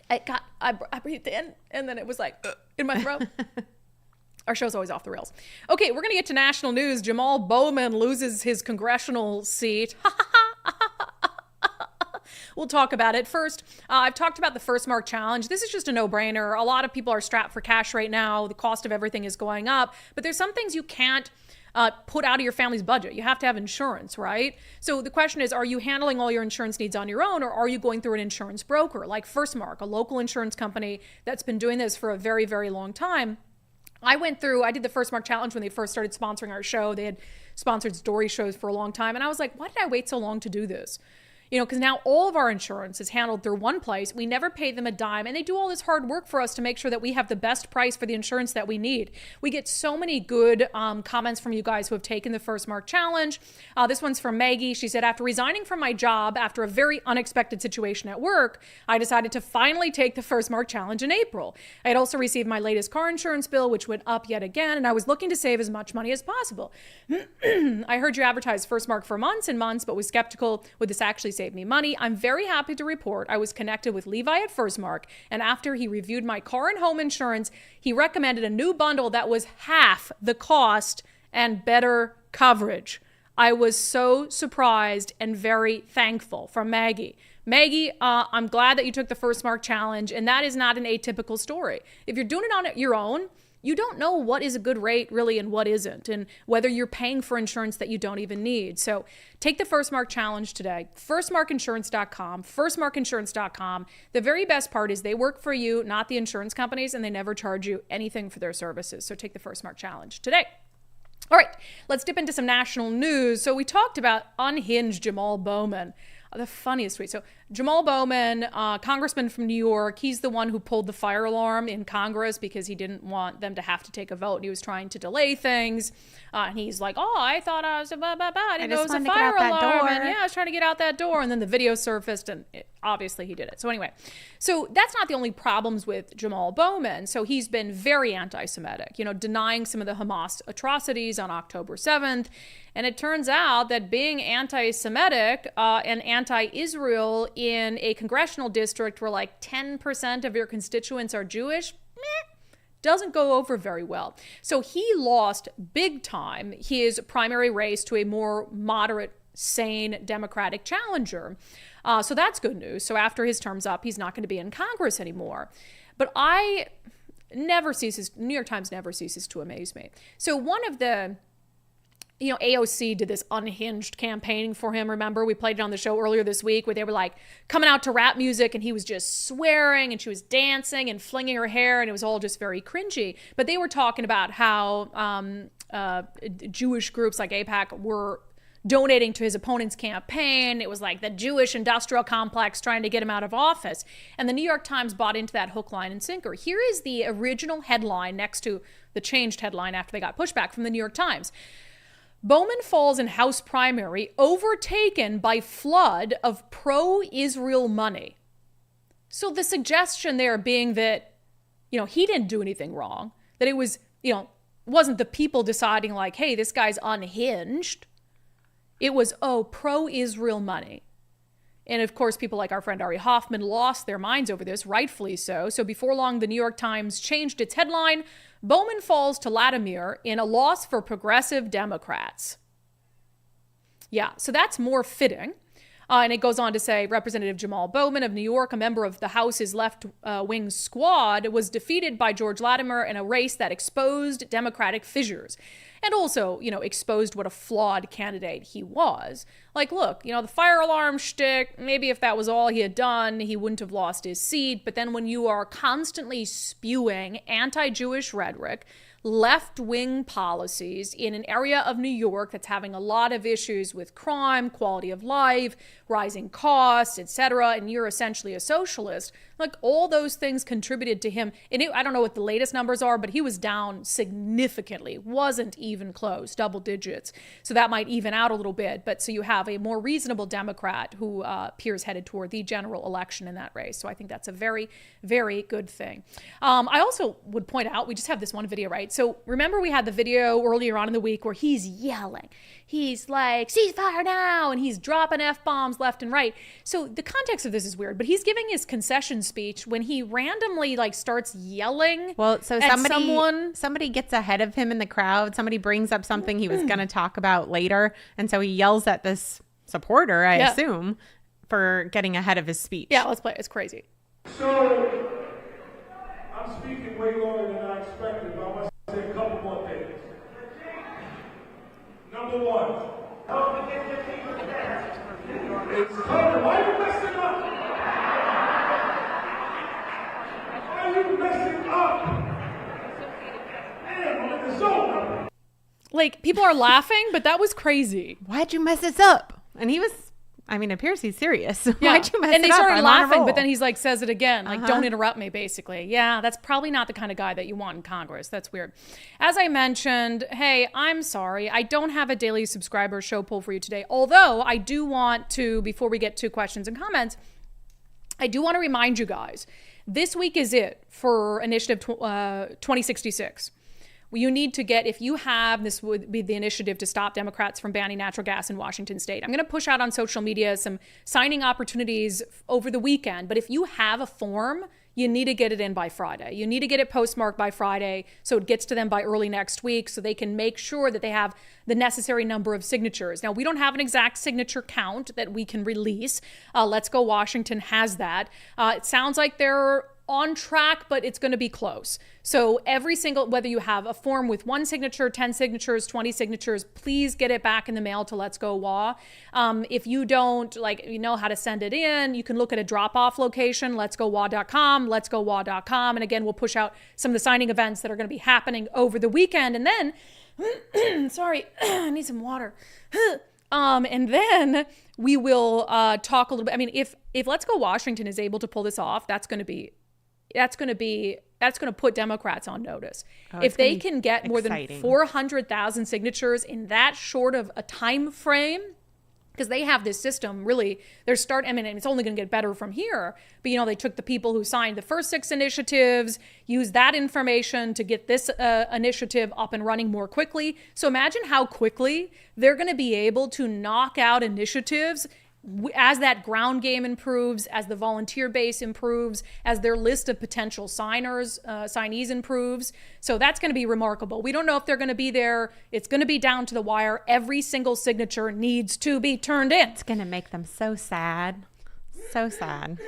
I breathed in and then it was like in my throat. Our show's always off the rails. Okay, we're going to get to national news. Jamal Bowman loses his congressional seat. We'll talk about it. First, I've talked about the First Mark Challenge. This is just a no-brainer. A lot of people are strapped for cash right now. The cost of everything is going up. But there's some things you can't put out of your family's budget. You have to have insurance, right? So the question is, are you handling all your insurance needs on your own, or are you going through an insurance broker like First Mark, a local insurance company that's been doing this for a very, very long time? I did the First Mark Challenge when they first started sponsoring our show. They had sponsored story shows for a long time. And I was like, why did I wait so long to do this? Because now all of our insurance is handled through one place. We never pay them a dime, and they do all this hard work for us to make sure that we have the best price for the insurance that we need. We get so many good comments from you guys who have taken the First Mark Challenge. This one's from Maggie. She said, after resigning from my job after a very unexpected situation at work, I decided to finally take the First Mark Challenge in April. I had also received my latest car insurance bill, which went up yet again, and I was looking to save as much money as possible. I heard you advertise First Mark for months and months, but was skeptical. Would this actually save me money? I'm very happy to report I was connected with Levi at First Mark, and after he reviewed my car and home insurance, he recommended a new bundle that was half the cost and better coverage. I was so surprised and very thankful. From Maggie. Maggie, I'm glad that you took the First Mark Challenge, and that is not an atypical story. If you're doing it on your own, you don't know what is a good rate really and what isn't, and whether you're paying for insurance that you don't even need. So take the First Mark Challenge today. Firstmarkinsurance.com, firstmarkinsurance.com. The very best part is they work for you, not the insurance companies, and they never charge you anything for their services. So take the First Mark Challenge today. All right, let's dip into some national news. So we talked about unhinged Jamal Bowman. The funniest tweet. So Jamal Bowman, congressman from New York, he's the one who pulled the fire alarm in Congress because he didn't want them to have to take a vote. He was trying to delay things. And he's like, I thought I was I didn't know it was a fire alarm. And yeah, I was trying to get out that door. And then the video surfaced and obviously he did it. So anyway, so that's not the only problems with Jamal Bowman. So he's been very anti-Semitic, denying some of the Hamas atrocities on October 7th. And it turns out that being anti-Semitic and anti-Israel in a congressional district where like 10% of your constituents are Jewish, doesn't go over very well. So he lost big time his primary race to a more moderate, sane Democratic challenger. So that's good news. So after his term's up, he's not going to be in Congress anymore. But New York Times never ceases to amaze me. So one of the AOC did this unhinged campaign for him. Remember, we played it on the show earlier this week where they were like coming out to rap music and he was just swearing and she was dancing and flinging her hair and it was all just very cringy. But they were talking about how Jewish groups like AIPAC were donating to his opponent's campaign. It was like the Jewish industrial complex trying to get him out of office. And the New York Times bought into that hook, line, and sinker. Here is the original headline next to the changed headline after they got pushback from the New York Times. Bowman falls in House primary, overtaken by flood of pro-Israel money. So the suggestion there being that, he didn't do anything wrong, that it was, wasn't the people deciding like, hey, this guy's unhinged. It was, pro-Israel money. And of course, people like our friend Ari Hoffman lost their minds over this, rightfully so. So before long, the New York Times changed its headline, Bowman falls to Latimer in a loss for progressive Democrats. Yeah, so that's more fitting. And it goes on to say Representative Jamal Bowman of New York, a member of the House's left-wing squad, was defeated by George Latimer in a race that exposed Democratic fissures. And also, exposed what a flawed candidate he was. Like, look, the fire alarm shtick, maybe if that was all he had done, he wouldn't have lost his seat. But then when you are constantly spewing anti-Jewish rhetoric, left-wing policies in an area of New York that's having a lot of issues with crime, quality of life, rising costs, etc., and you're essentially a socialist, like all those things contributed to him. And I don't know what the latest numbers are, but he was down significantly, wasn't even close, double digits. So that might even out a little bit. But so you have a more reasonable Democrat who appears headed toward the general election in that race. So I think that's a very, very good thing. I also would point out, we just have this one video, right? So remember we had the video earlier on in the week where he's yelling. He's like, ceasefire now, and he's dropping F-bombs left and right. So the context of this is weird, but he's giving his concession speech when he randomly starts yelling. Well, so at somebody gets ahead of him in the crowd. Somebody brings up something he was going to talk about later. And so he yells at this supporter, I assume, for getting ahead of his speech. Yeah, let's play it. It's crazy. So I'm speaking way longer than I expected, but I must say a couple more things. Number one, it's coming. Why are you messing up? Why are you messing up? Damn, I'm in the zone. Like, people are laughing, but that was crazy. Why'd you mess this up? And he was, it appears he's serious. Yeah. Why'd you mess it up? And they started I'm on a laughing, roll. but then he's like, says it again. Like, don't interrupt me, basically. Yeah, that's probably not the kind of guy that you want in Congress. That's weird. As I mentioned, hey, I'm sorry. I don't have a daily subscriber show poll for you today. Although I do want to, before we get to questions and comments, I do want to remind you guys, this week is it for Initiative 2066. You need to get, if you have, this would be the initiative to stop Democrats from banning natural gas in Washington state. I'm going to push out on social media some signing opportunities over the weekend. But if you have a form, you need to get it in by Friday. You need to get it postmarked by Friday so it gets to them by early next week so they can make sure that they have the necessary number of signatures. Now, we don't have an exact signature count that we can release. Let's Go Washington has that. It sounds like they're on track, but it's going to be close. So every single, whether you have a form with 1 signature, 10 signatures, 20 signatures, please get it back in the mail to Let's Go WA. If you don't know how to send it in, you can look at a drop-off location, letsgowa.com, letsgowa.com. And again, we'll push out some of the signing events that are going to be happening over the weekend. And then, sorry, I need some water. And then we will talk a little bit. I mean, if Let's Go Washington is able to pull this off, that's going to put Democrats on notice. If they can get more than 400,000 signatures in that short of a time frame, because they have this system really, it's only going to get better from here. But, they took the people who signed the first 6 initiatives, used that information to get this initiative up and running more quickly. So imagine how quickly they're going to be able to knock out initiatives as that ground game improves, as the volunteer base improves, as their list of potential signees improves. So that's going to be remarkable. We don't know if they're going to be there. It's going to be down to the wire. Every single signature needs to be turned in. It's going to make them so sad. So sad.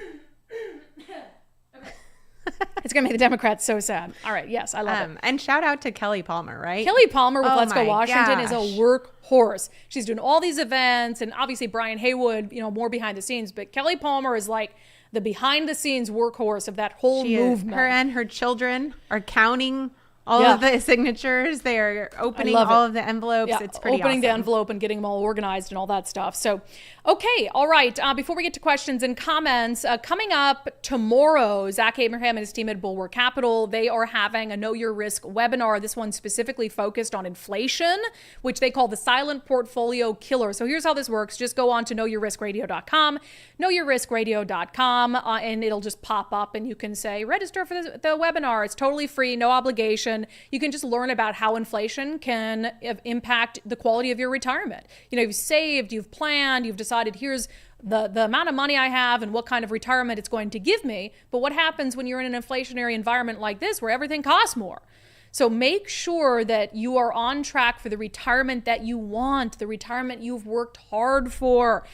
It's going to make the Democrats so sad. All right. Yes, I love it. And shout out to Kelly Palmer, right? Kelly Palmer with Let's Go Washington is a gosh. workhorse. She's doing all these events, and obviously Brian Haywood, more behind the scenes. But Kelly Palmer is like the behind the scenes workhorse of that whole movement. Her and her children are counting all of the signatures. They are opening all of the envelopes. Yeah, it's pretty opening the awesome. envelope and getting them all organized and all that stuff. So, okay, all right. Before we get to questions and comments, coming up tomorrow, Zach Abraham and his team at Bulwark Capital, they are having a Know Your Risk webinar. This one specifically focused on inflation, which they call the silent portfolio killer. So here's how this works. Just go on to knowyourriskradio.com, knowyourriskradio.com, and it'll just pop up and you can say, register for the webinar. It's totally free, no obligation. You can just learn about how inflation can impact the quality of your retirement. You've saved, you've planned, you've decided here's the amount of money I have and what kind of retirement it's going to give me. But what happens when you're in an inflationary environment like this where everything costs more? So make sure that you are on track for the retirement that you want, the retirement you've worked hard for.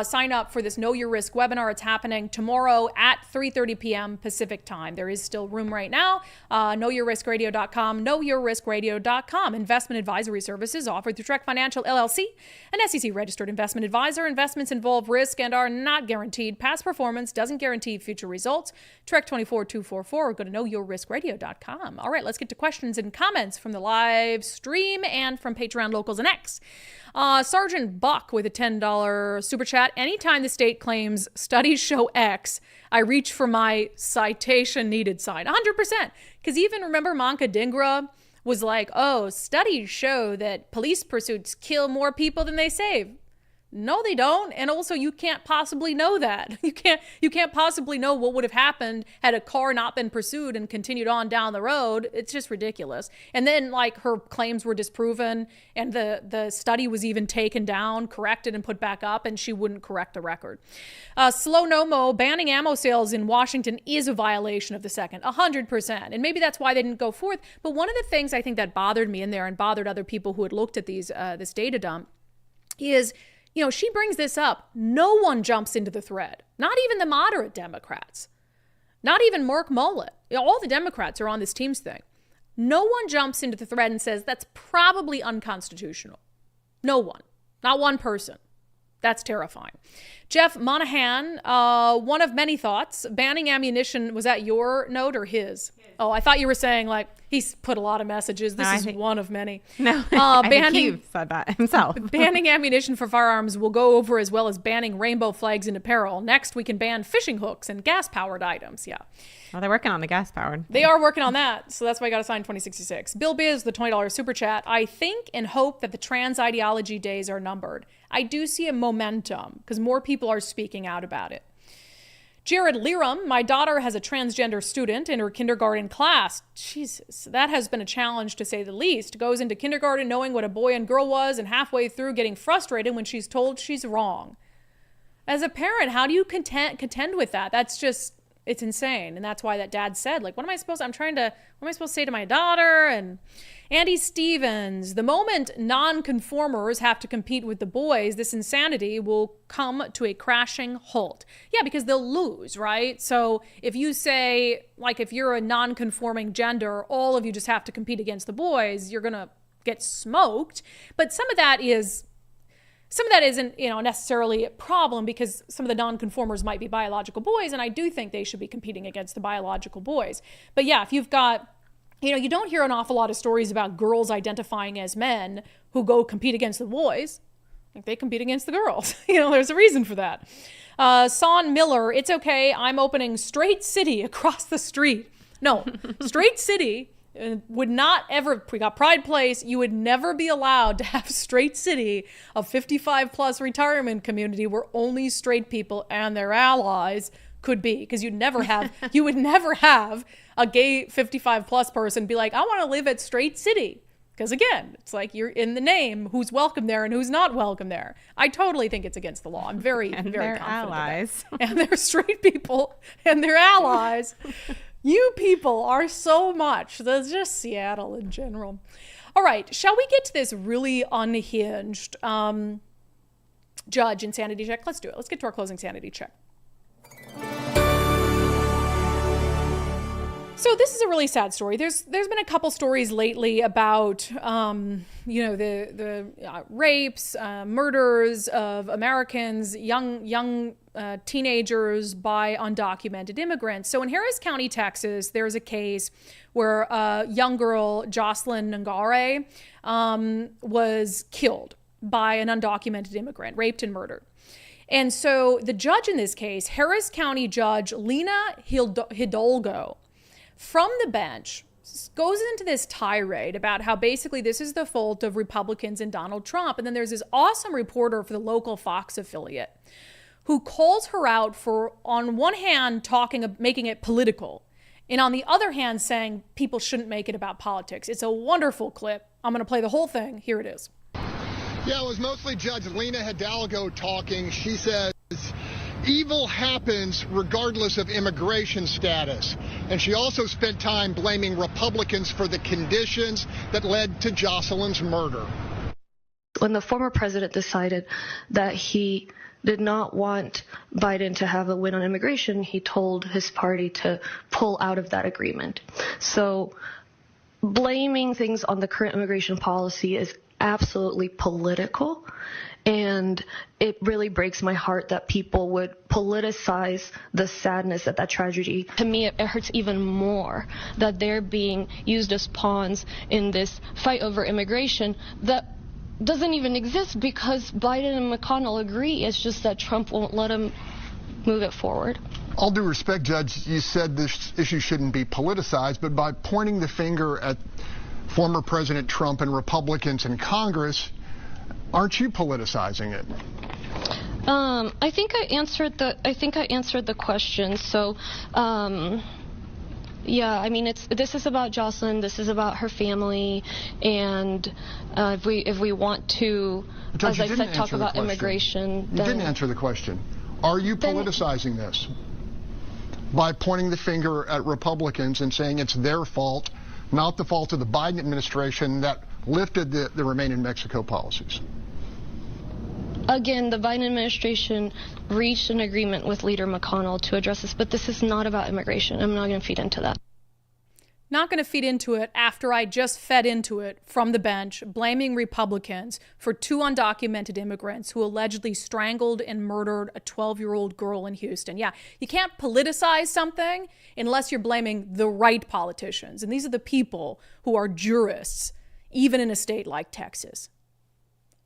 sign up for this Know Your Risk webinar. It's happening tomorrow at 3:30 p.m. Pacific time. There is still room right now. KnowYourRiskRadio.com, KnowYourRiskRadio.com. Investment advisory services offered through Trek Financial LLC, an SEC-registered investment advisor. Investments involve risk and are not guaranteed. Past performance doesn't guarantee future results. Trek 24244 or go to KnowYourRiskRadio.com. All right, let's get to questions and comments from the live stream and from Patreon Locals and X. Sergeant Buck with a $10 super chat. Anytime the state claims studies show X, I reach for my citation needed sign. 100%. Because even remember Manka Dhingra was like, oh, studies show that police pursuits kill more people than they save. No, they don't. And also, you can't possibly know that. You can't possibly know what would have happened had a car not been pursued and continued on down the road. It's just ridiculous. And then, like, her claims were disproven, and the study was even taken down, corrected, and put back up, and she wouldn't correct the record. Slow Nomo, banning ammo sales in Washington is a violation of the second, 100%. And maybe that's why they didn't go forth. But one of the things I think that bothered me in there and bothered other people who had looked at this data dump is, you know, she brings this up. No one jumps into the thread, not even the moderate Democrats, not even Mark Mullet. You know, all the Democrats are on this Teams thing. No one jumps into the thread and says that's probably unconstitutional. No one, not one person. That's terrifying. Jeff Monahan, one of many thoughts. Banning ammunition, was that your note or his? Oh, I thought you were saying, like, he's put a lot of messages. This is one of many. No, I think he said that himself. Banning ammunition for firearms will go over, as well as banning rainbow flags in apparel. Next, we can ban fishing hooks and gas-powered items. Yeah. Well, they're working on the gas-powered. They are working on that, so that's why I got to sign 2066. Bill Biz, the $20 super chat. I think and hope that the trans ideology days are numbered. I do see a momentum because more people are speaking out about it. Jared Leram, my daughter has a transgender student in her kindergarten class. Jesus, that has been a challenge to say the least. Goes into kindergarten knowing what a boy and girl was and halfway through getting frustrated when she's told she's wrong. As a parent, how do you contend with that? That's just, it's insane. And that's why that dad said, like, what am I supposed to say to my daughter? And Andy Stevens, the moment non-conformers have to compete with the boys, this insanity will come to a crashing halt. Yeah, because they'll lose, right? So if you say, like, if you're a non-conforming gender, all of you just have to compete against the boys, you're going to get smoked. But some of that isn't, you know, necessarily a problem because some of the non-conformers might be biological boys, and I do think they should be competing against the biological boys. But yeah, if you've got, you know, you don't hear an awful lot of stories about girls identifying as men who go compete against the boys. Like, they compete against the girls. You know, there's a reason for that. Son Miller, it's okay. I'm opening Straight City across the street. No, Straight City would not ever, we got Pride Place, you would never be allowed to have Straight City, a 55 plus retirement community where only straight people and their allies could be, because you would never have a gay 55 plus person be like, I want to live at Straight City. Because again, it's like you're in the name, who's welcome there and who's not welcome there. I totally think it's against the law. I'm very confident allies. And they're straight people and their allies. You people are so much. That's just Seattle in general. All right, shall we get to this really unhinged judge in sanity check? Let's do it. Let's get to our closing sanity check. So this is a really sad story. There's been a couple stories lately about, you know, the rapes, murders of Americans, young teenagers by undocumented immigrants. So in Harris County, Texas, there's a case where a young girl, Jocelyn Ngare, was killed by an undocumented immigrant, raped and murdered. And so the judge in this case, Harris County Judge Lena Hidalgo, from the bench, goes into this tirade about how basically this is the fault of Republicans and Donald Trump. And then there's this awesome reporter for the local Fox affiliate who calls her out for, on one hand, making it political, and on the other hand, saying people shouldn't make it about politics. It's a wonderful clip. I'm going to play the whole thing. Here it is. Yeah, it was mostly Judge Lena Hidalgo talking. She says, evil happens regardless of immigration status. And she also spent time blaming Republicans for the conditions that led to Jocelyn's murder. When the former president decided that he did not want Biden to have a win on immigration, he told his party to pull out of that agreement. So blaming things on the current immigration policy is absolutely political, and it really breaks my heart that people would politicize the sadness at that tragedy. To me, it hurts even more that they're being used as pawns in this fight over immigration that doesn't even exist because Biden and McConnell agree. It's just that Trump won't let him move it forward. All due respect, Judge, you said this issue shouldn't be politicized, but by pointing the finger at former President Trump and Republicans in Congress, aren't you politicizing it? I think I answered the question. So, yeah, I mean, this is about Jocelyn. This is about her family, and if we want to, Judge, as I said, talk about immigration, you didn't answer the question. Are you politicizing this by pointing the finger at Republicans and saying it's their fault, not the fault of the Biden administration that lifted the Remain in Mexico policies? Again, the Biden administration reached an agreement with Leader McConnell to address this, but this is not about immigration. I'm not going to feed into that. Not going to feed into it after I just fed into it from the bench, blaming Republicans for 2 undocumented immigrants who allegedly strangled and murdered a 12-year-old girl in Houston. Yeah, you can't politicize something unless you're blaming the right politicians. And these are the people who are jurists, even in a state like Texas.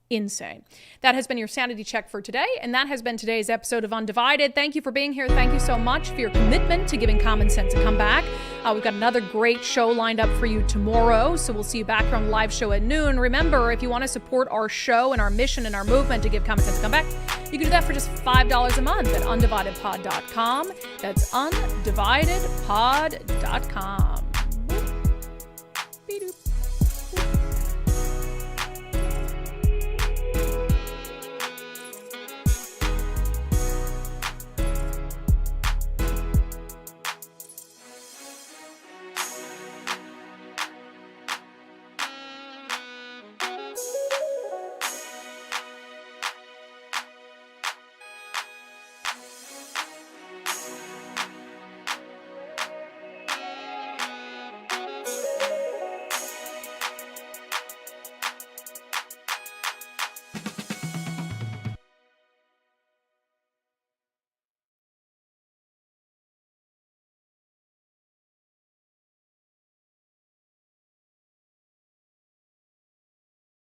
Insane. That has been your sanity check for today, and that has been today's episode of Undivided. Thank you for being here. Thank you so much for your commitment to giving common sense a comeback. We've got another great show lined up for you tomorrow, so we'll see you back here on the live show at noon. Remember, if you want to support our show and our mission and our movement to give common sense a comeback, you can do that for just $5 a month at undividedpod.com. That's undividedpod.com.